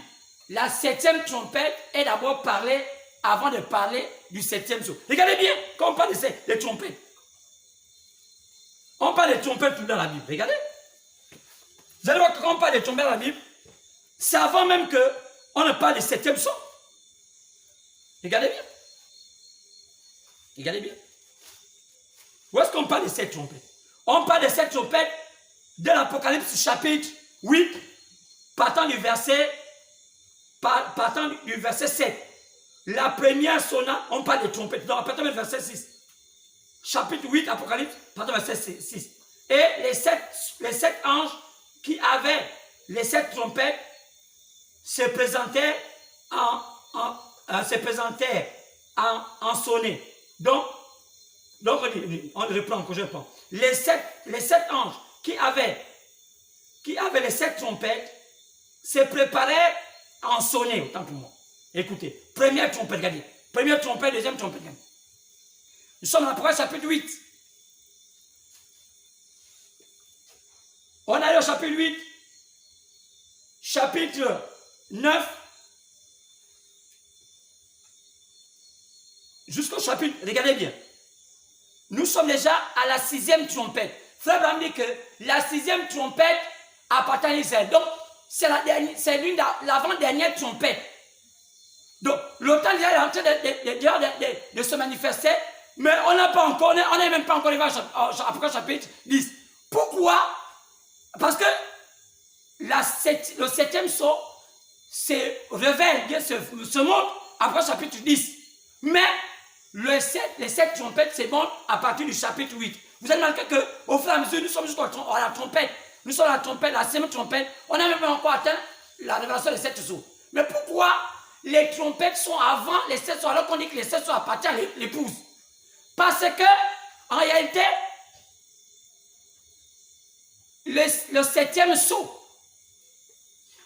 la 7e trompette est d'abord parlée avant de parler du 7e sceau. Regardez bien quand on parle des trompettes. On parle des trompettes tout dans la Bible. Regardez. Vous allez voir que quand on parle des trompettes dans la Bible, c'est avant même qu'on ne parle du 7e sceau. Regardez bien. Regardez bien. Où est-ce qu'on parle de cette trompette? On parle de cette trompette de l'Apocalypse chapitre 8, partant du verset 7. La première sonna, on parle de trompette. Donc, partant du verset 6. Chapitre 8, Apocalypse, partant du verset 6. Et les sept anges qui avaient les 7 trompettes se présentaient en sonnet. Donc on reprend, je reprends. Les sept anges qui avaient les 7 trompettes se préparaient en sonner, autant pour moi. Écoutez, première trompette, regardez. Première trompette, deuxième trompette, regardez. Nous sommes dans l'Apocalypse chapitre 8. On est au chapitre 8, chapitre 9, jusqu'au chapitre, regardez bien. Nous sommes déjà à la 6e trompette. Frère Branham dit que la 6e trompette appartient à Israël. Donc, c'est l'avant-dernière trompette. Donc, le temps déjà est en train de se manifester Mais on n'a pas encore, on n'est même pas encore arrivé à Apocalypse chapitre 10. Pourquoi? Parce que le septième sceau se révèle, bien se montre après chapitre 10. Mais les sept trompettes se montrent à partir du chapitre 8. Vous avez remarqué qu'au fur et à mesure, nous sommes jusqu'à la trompette. Nous sommes à la trompette, la septième trompette. On n'a même pas encore atteint la révélation des sept sceaux. Mais pourquoi les trompettes sont avant les sept sceaux alors qu'on dit que les sept sceaux appartiennent à l'épouse? Parce que, en réalité, le septième sceau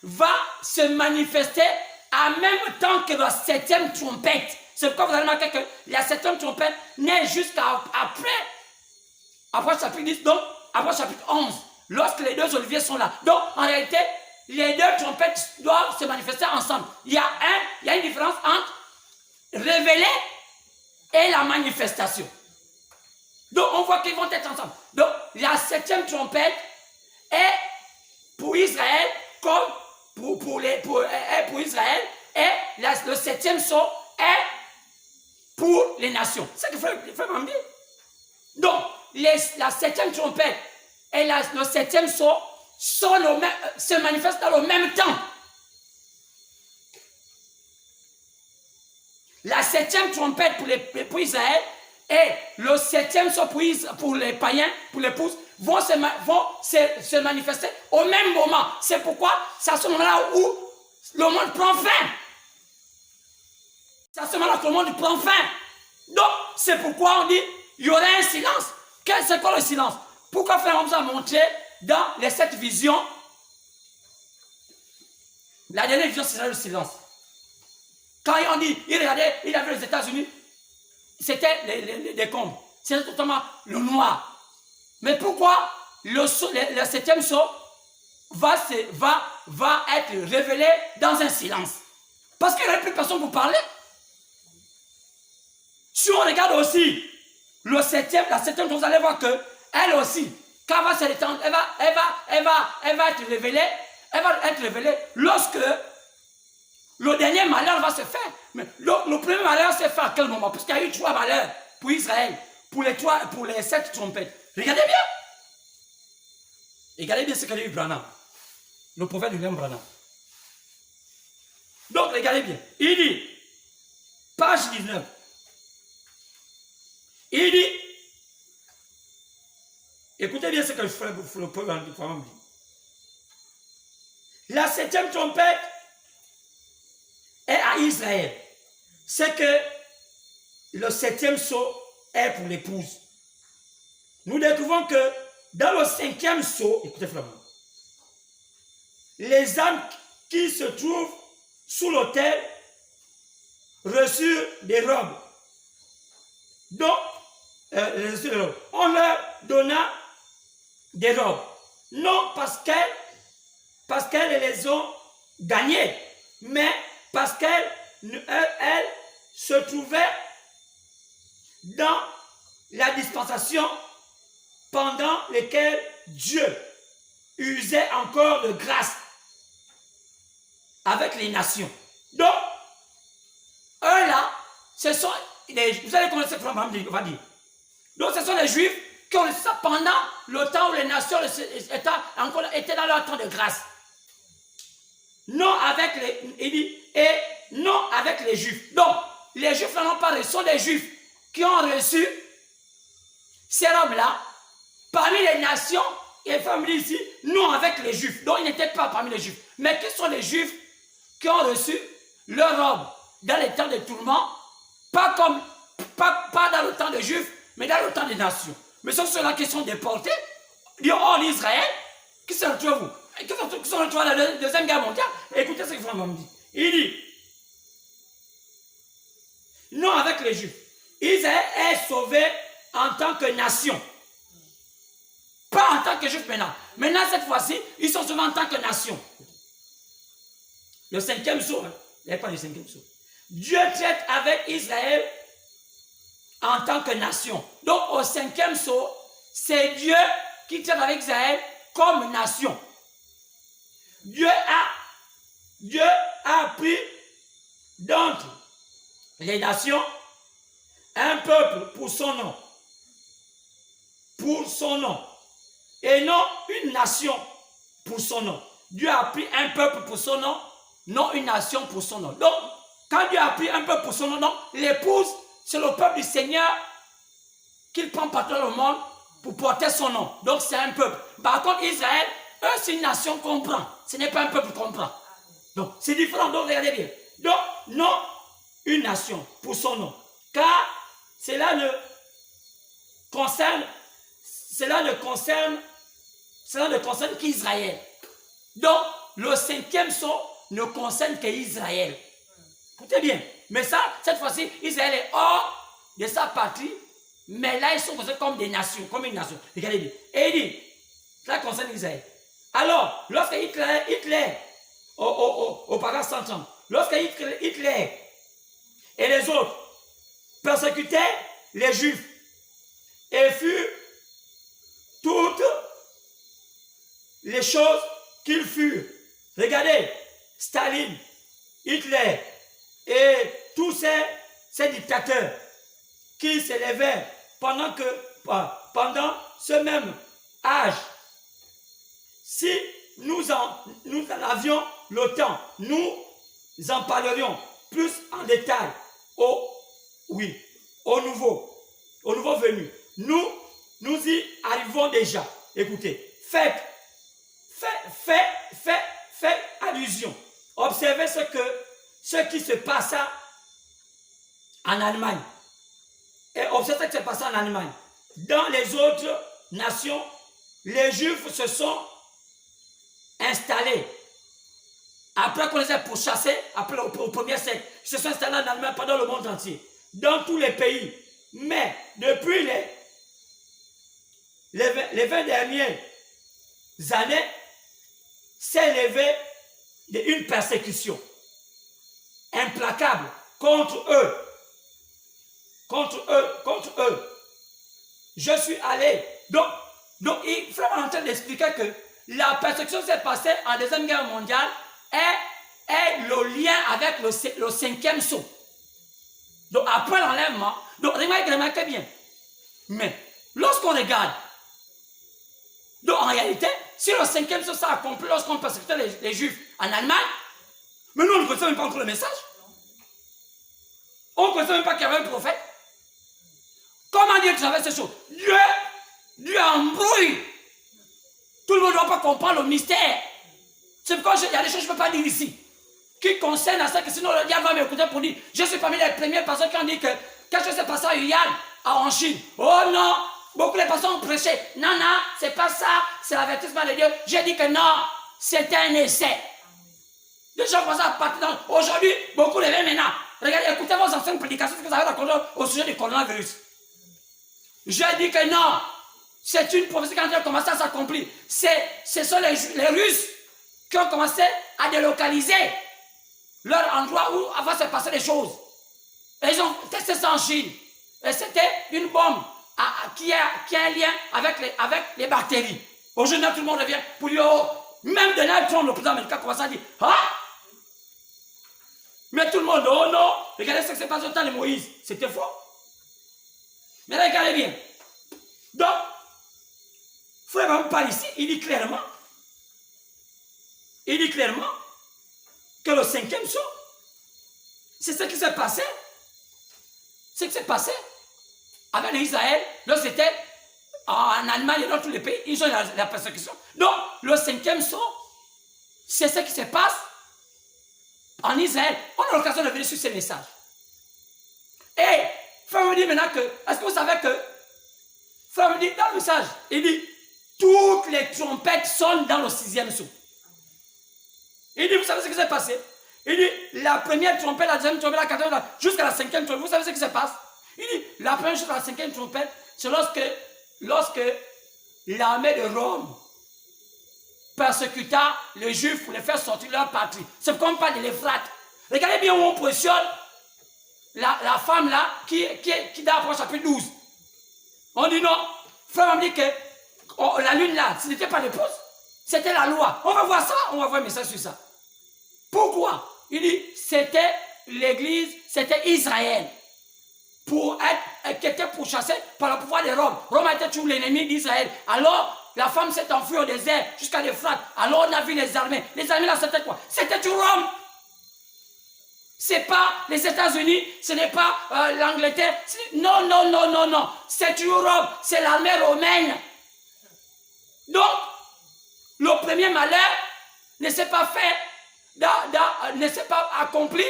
va se manifester en même temps que la septième trompette. C'est pourquoi vous allez remarquer que la septième trompette naît jusqu'à après chapitre 10, donc après chapitre 11, lorsque les deux oliviers sont là. Donc, en réalité, les deux trompettes doivent se manifester ensemble. Il y a une différence entre révéler et la manifestation. Donc, on voit qu'ils vont être ensemble. Donc, la septième trompette est pour Israël comme pour Israël et le septième sceau est pour les nations. C'est ce qu'il faut me dire. Donc, la septième trompette et le septième sceau se manifestent dans le même temps. La septième trompette pour Israël et le septième sceau pour les païens, pour l'épouse, vont se manifester au même moment. C'est pourquoi c'est à ce moment-là où le monde prend fin. C'est à ce moment-là que le monde prend fin. Donc, c'est pourquoi on dit il y aurait un silence. C'est quoi le silence? Pourquoi Frère nous a montré dans les 7 visions? La dernière vision, c'est le silence. Quand on dit, il regardait, il avait les États-Unis, c'était les décombres. C'était totalement le noir. Mais pourquoi le septième sceau va être révélé dans un silence? Parce qu'il n'y aurait plus personne pour parler. Si on regarde aussi la septième, vous allez voir que elle aussi, quand elle va se détendre, elle va être révélée. Elle va être révélée lorsque le dernier malheur va se faire. Mais le premier malheur s'est fait à quel moment? Parce qu'il y a eu 3 malheurs pour Israël, pour les 7 trompettes. Regardez bien. Regardez bien ce qu'a dit Branham, le prophète William Branham. Donc, regardez bien. Il dit, page 19. Il dit, écoutez bien ce que le prophète dit. La septième trompette est à Israël. C'est que le septième sceau est pour l'épouse. Nous découvrons que dans le 5e sceau, écoutez frère, les âmes qui se trouvent sous l'autel reçurent des robes. Donc, on leur donna des robes. Non parce qu'elles les ont gagnées, mais parce qu'elles se trouvaient dans la dispensation pendant laquelle Dieu usait encore de grâce avec les nations. Donc, eux là, ce sont vous allez connaître cette femme, on va dire. Donc, ce sont les Juifs qui ont reçu ça pendant le temps où les nations étaient dans leur temps de grâce. Non avec les Juifs. Donc, les Juifs n'en ont pas reçu. Ce sont des Juifs qui ont reçu ces robes-là parmi les nations. Et les familles ici, non avec les Juifs. Donc, ils n'étaient pas parmi les Juifs. Mais qui sont les Juifs qui ont reçu leurs robes dans les temps de tourment, pas dans le temps des Juifs, mais dans le temps des nations. Mais ce sont ceux-là qui sont déportés, hors d'Israël, qui se retrouvent où? Qui sont retrouvés dans la Deuxième Guerre mondiale. Écoutez ce que Frère me dit. Il dit, non avec les Juifs. Israël est sauvé en tant que nation. Pas en tant que Juifs maintenant. Maintenant, cette fois-ci, ils sont sauvés en tant que nation. Le 5e sceau, hein? Il n'y a pas le 5e sceau. Dieu traite avec Israël en tant que nation. Donc, au 5e sceau, c'est Dieu qui traite avec Israël comme nation. Dieu a pris d'entre les nations un peuple pour son nom. Pour son nom. Et non une nation pour son nom. Dieu a pris un peuple pour son nom, non une nation pour son nom. Donc, quand Dieu a pris un peuple pour son nom, non, l'épouse, c'est le peuple du Seigneur qu'il prend partout dans le monde pour porter son nom. Donc, c'est un peuple. Par contre, Israël, eux, c'est une nation qu'on prend. Ce n'est pas un peuple qu'on prend. Donc, c'est différent. Donc, regardez bien. Donc, non une nation pour son nom. Car cela ne concerne qu'Israël. Donc, le 5e son ne concerne qu'Israël. Écoutez bien. Mais ça, cette fois-ci, Israël est hors de sa patrie, mais là, ils sont considérés comme des nations, comme une nation. Regardez bien. Et il dit, ça concerne Israël. Alors, lorsque Hitler au paragraphe 130, lorsque Hitler et les autres persécutaient les Juifs et furent toutes les choses qu'ils furent. Regardez, Staline, Hitler et tous ces dictateurs qui s'élevaient pendant ce même âge. Si nous en avions le temps, nous en parlerions plus en détail au nouveau venu. Nous y arrivons déjà. Écoutez, faites allusion. Observez ce qui se passa en Allemagne. Et observez ce qui se passa en Allemagne. Dans les autres nations, les Juifs se sont installés. Après qu'on les ait pourchassés, au premier siècle, ils se sont installés en Allemagne pendant le monde entier. Dans tous les pays. Mais depuis les 20 dernières années, s'est levée une persécution implacable contre eux. Contre eux. Je suis allé. Donc il est vraiment en train d'expliquer que la persécution s'est passée en Deuxième Guerre mondiale est le lien avec le 5e sceau. Donc après l'enlèvement, donc remarquez bien. Mais lorsqu'on regarde, donc en réalité, si le 5e sceau s'est accompli lorsqu'on persécutait les Juifs en Allemagne, mais nous on ne connaissait même pas encore le message. On ne connaissait même pas qu'il y avait un prophète. Comment Dieu traverse ces choses? Dieu embrouille. Tout le monde ne doit pas comprendre le mystère. C'est pourquoi il y a des choses que je ne peux pas dire ici. Qui concernent à ça, que sinon le diable va m'écouter pour dire, je suis parmi les premières personnes qui ont dit que quelque chose s'est passé à Yuyan, en Chine. Oh non, beaucoup de personnes ont prêché. Non, c'est pas ça, c'est l'avertissement de Dieu. J'ai dit que non, c'était un essai. Les gens commencent à partir dans... Aujourd'hui, beaucoup levaient maintenant. Regardez, écoutez vos anciennes prédications, ce que vous avez raconté au sujet du coronavirus. J'ai dit que non, c'est une prophétie qui a commencé à s'accomplir. Ce sont les Russes qui ont commencé à délocaliser leur endroit où avant se passer des choses. Et ils ont testé ça en Chine. Et c'était une bombe qui a un lien avec les bactéries. Aujourd'hui, tout le monde revient pour dire, oh, même Donald Trump, le président américain, commence à dire, ah! Mais tout le monde, oh non, regardez ce qui s'est passé au temps de Moïse. C'était faux. Mais regardez bien. Donc, Frère Branham parle ici, il dit clairement que le 5e sceau, c'est ce qui s'est passé. Ce qui s'est passé avec Israël, lorsque c'était en Allemagne et dans tous les pays, ils ont la persécution. Donc, le 5e sceau, c'est ce qui se passe en Israël. On a l'occasion de venir sur ces messages. Et, Frère me dit maintenant que, est-ce que vous savez que, Frère me dit dans le message, il dit, toutes les trompettes sonnent dans le 6e sceau. Il dit, vous savez ce qui s'est passé? Il dit, la première trompette, la deuxième trompette, la quatrième, jusqu'à la 5e trompette. Vous savez ce qui se passe? Il dit, la première chose, la 5e trompette, c'est lorsque l'armée de Rome persécuta les Juifs pour les faire sortir de leur patrie. C'est comme pas de l'Euphrate. Regardez bien où on positionne la femme là, qui dort au chapitre 12. On dit non, frère me dit que la lune là, ce n'était pas l'épouse, c'était la loi. On va voir ça, on va voir un message sur ça. Pourquoi? Il dit, c'était l'église, c'était Israël. qui était pourchassée par le pouvoir de Rome. Rome était toujours l'ennemi d'Israël. Alors, la femme s'est enfuie au désert jusqu'à l'Euphrate. Alors, on a vu les armées. Les armées là, c'était quoi? C'était tout Rome. C'est pas les États-Unis, ce n'est pas l'Angleterre. Non, non, non, non, non. C'est Europe, c'est l'armée romaine. Donc, le premier malheur ne s'est pas fait, ne s'est pas accompli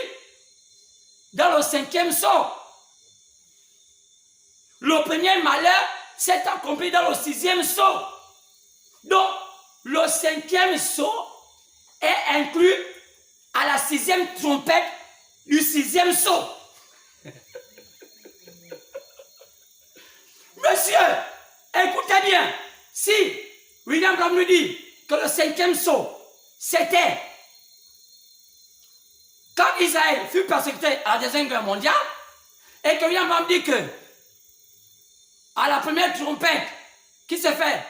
dans le 5e saut. Le premier malheur s'est accompli dans le 6e saut. Donc, le 5e saut est inclus à la 6e trompette du 6e saut. Monsieur, écoutez bien, si William Branham nous dit que le 5e saut, c'était quand Israël fut persécuté à la Deuxième Guerre mondiale, et que William Branham dit que à la première trompette qui s'est fait,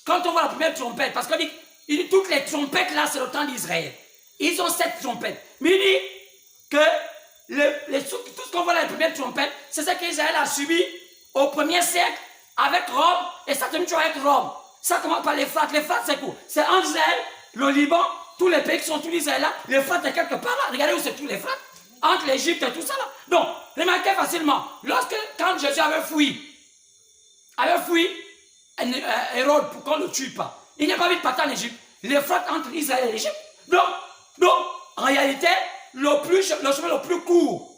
quand on voit la première trompette, parce qu'il dit toutes les trompettes là, c'est le temps d'Israël. Ils ont 7 trompettes. Mais il dit que tout ce qu'on voit dans les premières trompettes, c'est ce qu'Israël a subi au 1er siècle avec Rome, et ça termine toujours avec Rome. Ça commence par l'Euphrate. L'Euphrate, c'est quoi? C'est entre Israël, le Liban, tous les pays qui sont tous Israël là. L'Euphrate est quelque part là. Regardez où c'est tout l'Euphrate. Entre l'Égypte et tout ça là. Donc, remarquez facilement, quand Jésus avait fui Hérode pour qu'on ne le tue pas, il n'a pas vu de partir en Égypte. L'Euphrate entre Israël et l'Égypte. Donc, en réalité, le chemin le plus court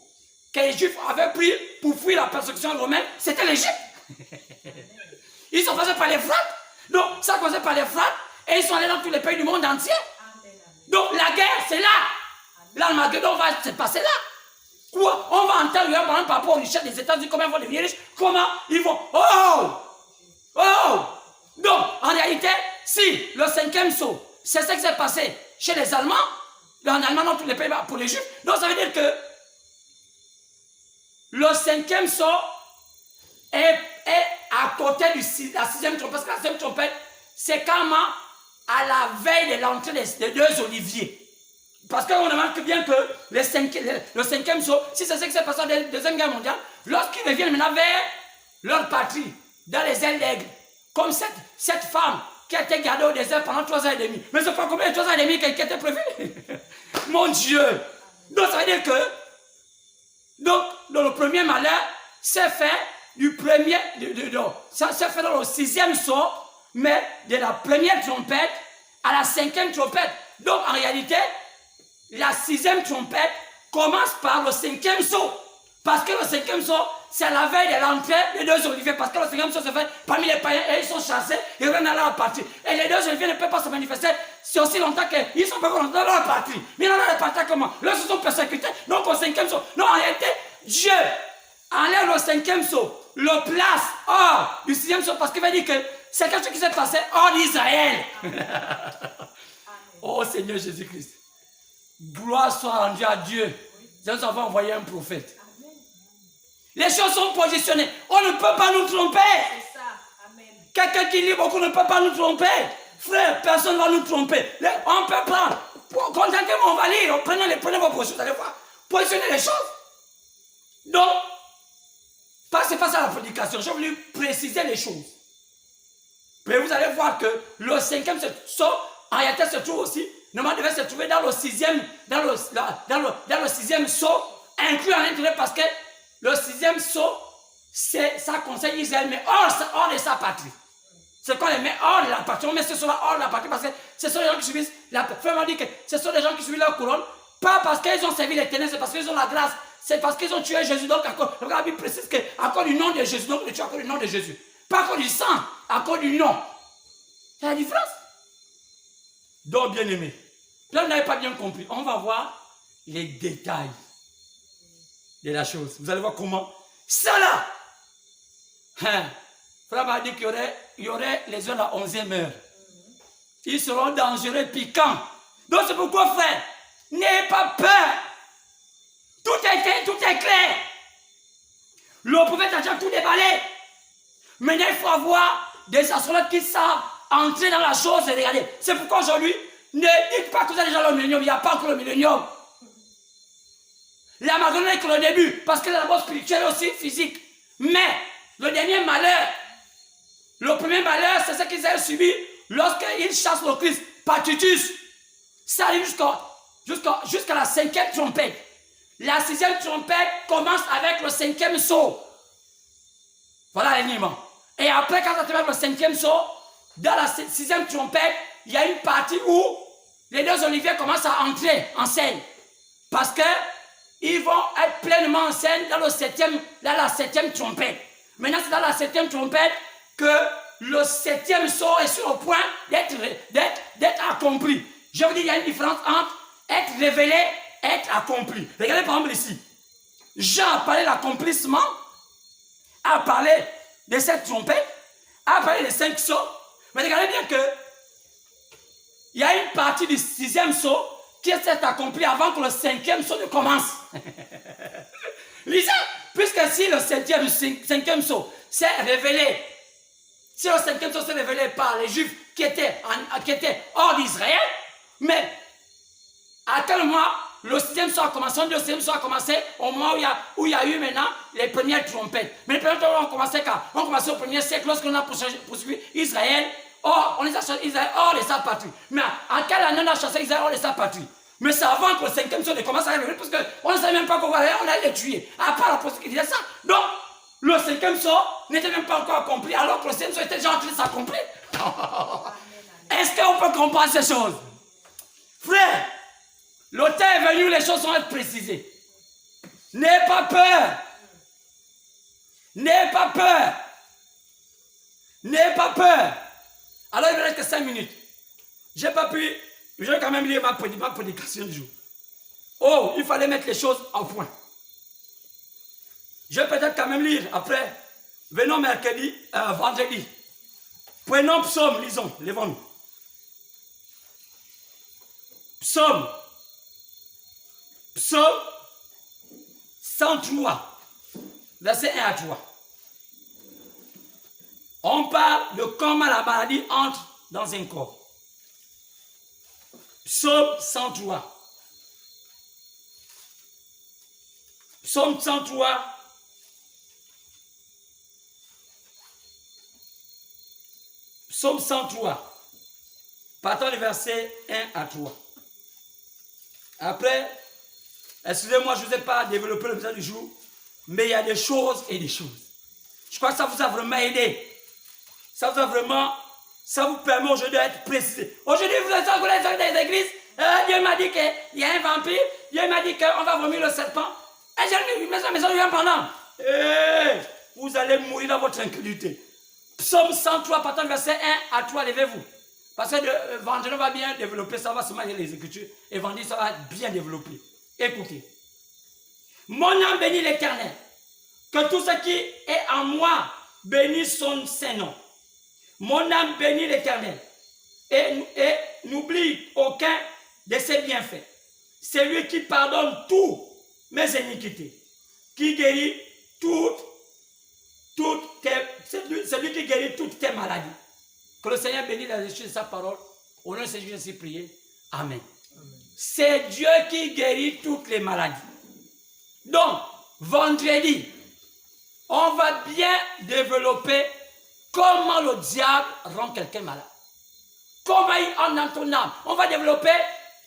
que les Juifs avaient pris pour fuir la persécution romaine, c'était l'Égypte. Ils sont passés par l'Euphrate. Donc, ça commençait par l'Euphrate et ils sont allés dans tous les pays du monde entier. Donc, la guerre, c'est là. L'Armageddon va se passer là. Quoi? On va entendre par rapport aux richesses des États-Unis, comment ils vont devenir riches, comment ils vont. Oh! Donc, en réalité, si le 5e saut, c'est ce qui s'est passé chez les Allemands, en Allemagne, dans tous les pays pour les Juifs, donc ça veut dire que le 5e saut est à côté de la 6e trompette, parce que la 6e trompette, c'est quand à la veille de l'entrée des 2 oliviers. Parce qu'on remarque bien que le 5e saut, si c'est ce qui s'est passé dans la Deuxième Guerre mondiale, lorsqu'ils reviennent maintenant vers leur patrie, dans les ailes d'aigle, comme cette femme qui a été gardée au désert pendant 3 ans et demi. Mais c'est pas combien de 3 ans et demi qui était prévu? Mon Dieu! Donc ça veut dire que donc, dans le premier malheur, c'est fait ça s'est fait dans le 6e saut, mais de la première trompette à la 5e trompette. Donc en réalité, la 6e trompette commence par le 5e saut. Parce que le 5e saut, c'est la veille de l'entrée des 2 oliviers. Parce que le 5e saut se fait parmi les païens et ils sont chassés et reviennent dans leur patrie. Et les 2 oliviers ne peuvent pas se manifester si aussi longtemps qu'ils ne sont pas dans leur patrie. Mais dans leur patrie, comment? Là, ils se sont persécutés. Donc au 5e saut. Non, en réalité, Dieu enlève le 5e saut, le place hors du 6e saut, parce qu'il va dire que c'est quelque chose qui s'est passé hors d'Israël. Oh Seigneur Jésus-Christ. Gloire soit rendue à Dieu. Nous avons envoyé un prophète. Les choses sont positionnées. On ne peut pas nous tromper. Quelqu'un qui lit beaucoup ne peut pas nous tromper. Frère, personne ne va nous tromper. On peut prendre. Contentement, on va lire. Prenez vos positions. Vous allez voir. Positionnez les choses. Donc, c'est pas ça la prédication. J'ai voulu préciser les choses. Mais vous allez voir que le 5e saut, en réalité, se trouve aussi. Normalement, devait se trouver dans le 6e, dans le 6e saut, inclus en intérêt, parce que le 6e saut, ça concerne Israël, mais hors de sa patrie. C'est qu'on les met hors de la patrie. On met ce sont-là hors de la patrie, parce que ce sont les gens qui subissent la frère dit que ce sont des gens qui subissent leur couronne, pas parce qu'ils ont servi l'éternel, c'est parce qu'ils ont la grâce, c'est parce qu'ils ont tué Jésus. Donc, la Bible précise qu'à cause du nom de Jésus, donc on les tue à cause du nom de Jésus. Pas à cause du sang, à cause du nom. C'est la différence. Donc, bien aimé, là, vous n'avez pas bien compris. On va voir les détails de la chose. Vous allez voir comment. Ça là, Frère m'a dit qu'il y aurait les heures à 11e heure. Ils seront dangereux, piquants. Donc, c'est pourquoi, frère, n'ayez pas peur. Tout est clair. Le prophète a déjà tout déballé. Maintenant, il faut avoir des astronautes qui savent entrer dans la chose et regarder. C'est pourquoi aujourd'hui, ne dites pas que vous avez déjà le millénium. Il n'y a pas encore le millénium. La Magdalene n'est que le début, parce que la mort spirituelle est aussi physique. Mais le dernier malheur, le premier malheur, c'est ce qu'ils avaient subi lorsqu'ils chassent le Christ par Titus. Ça arrive jusqu'à la 5e trompette. La 6e trompette commence avec le 5e sceau. Voilà l'alignement. Et après, quand on termine le 5e sceau, dans la 6e trompette, il y a une partie où les deux oliviers commencent à entrer en scène. Parce qu'ils vont être pleinement en scène dans la 7e trompette. Maintenant, c'est dans la 7e trompette que le 7e sceau est sur le point d'être accompli. Je vous dis, il y a une différence entre être révélé et être accompli. Regardez par exemple ici. Jean a parlé de l'accomplissement, a parlé de cette trompette, a parlé des 5 sceaux. Mais regardez bien que il y a une partie du 6e sceau qui s'est accomplie avant que le 5e sceau ne commence. Lisez, puisque si le 5e sceau s'est révélé, si le 5e sceau s'est révélé par les Juifs qui étaient hors d'Israël, mais à quel moment le 6e sceau a commencé, le 2e sceau a commencé au moment où il y a eu maintenant les premières trompettes. Mais les premières trompettes ont commencé quand? On a commencé au 1er siècle lorsqu'on a poursuivi Israël. Or, on les a chassés Israël hors de sa patrie. Mais à quelle année on a chassé Israël hors de sa patrie? Mais c'est avant que le 5e sceau ne commence à arriver, parce qu'on ne savait même pas qu'on allait les tuer. À part la possibilité qui disait ça. Donc, le 5e sceau n'était même pas encore accompli, alors que le 6e sceau était déjà en train de s'accomplir. Est-ce qu'on peut comprendre ces choses? Frère, le temps est venu, les choses vont être précisées. N'aie pas peur. N'aie pas peur. N'aie pas peur. Alors il ne reste que 5 minutes. Je n'ai pas pu, je vais quand même lire ma prédication du jour. Oh, il fallait mettre les choses au point. Je vais peut-être quand même lire après. Venons mercredi, vendredi. Prenons psaume, lisons, levons-nous. Psaume 103, verset 1 à 3. On parle de comment la maladie entre dans un corps. Psaume 103. Psaume 103. Psaume 103. Partons du verset 1 à 3. Après, excusez-moi, je ne vous ai pas développé le message du jour, mais il y a des choses et des choses. Je crois que ça vous a vraiment aidé. Ça vous permet aujourd'hui d'être précisé. Aujourd'hui, vous êtes dans les églises. Dieu m'a dit qu'il y a un vampire. Dieu m'a dit qu'on va vomir le serpent. Et j'ai mis la maison vient pendant. Vous allez mourir dans votre incrédulité. Psaume 103, partant verset 1 à 3, levez-vous. Parce que vendredi, on va bien développer, ça va se marier les Écritures. Et vendredi, ça va être bien développé. Écoutez. Mon âme bénit l'Éternel. Que tout ce qui est en moi bénisse son Saint-Nom. Mon âme bénit l'Éternel. Et n'oublie aucun de ses bienfaits. C'est lui qui pardonne tous mes iniquités. Qui guérit c'est lui qui guérit toutes tes maladies. Que le Seigneur bénisse la lecture de sa parole. Au nom de Jésus, je prié. Amen. C'est Dieu qui guérit toutes les maladies. Donc, vendredi, on va bien développer comment le diable rend quelqu'un malade. Comment il en dans ton âme. On va développer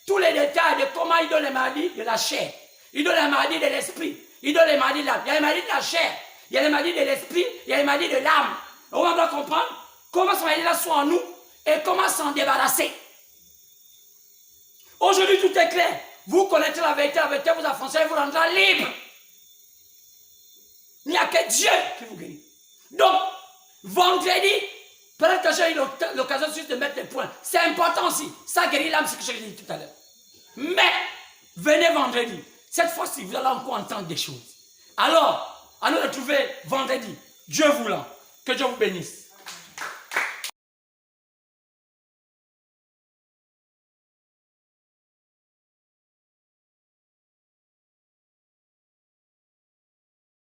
tous les détails de comment il donne les maladies de la chair. Il donne les maladies de l'esprit. Il donne les maladies de l'âme. Il y a les maladies de la chair. Il y a les maladies de l'esprit. Il y a les maladies de l'âme. On va comprendre comment ces maladies-là sont en nous et comment s'en débarrasser. Aujourd'hui, tout est clair. Vous connaîtrez la vérité vous affranchirez et vous rendra libre. Il n'y a que Dieu qui vous guérit. Donc, vendredi, peut-être que j'ai eu l'occasion de mettre les points. C'est important aussi. Ça guérit l'âme, c'est ce que j'ai dit tout à l'heure. Mais, venez vendredi. Cette fois-ci, vous allez encore entendre des choses. Alors, à nous retrouver vendredi. Dieu voulant. Que Dieu vous bénisse.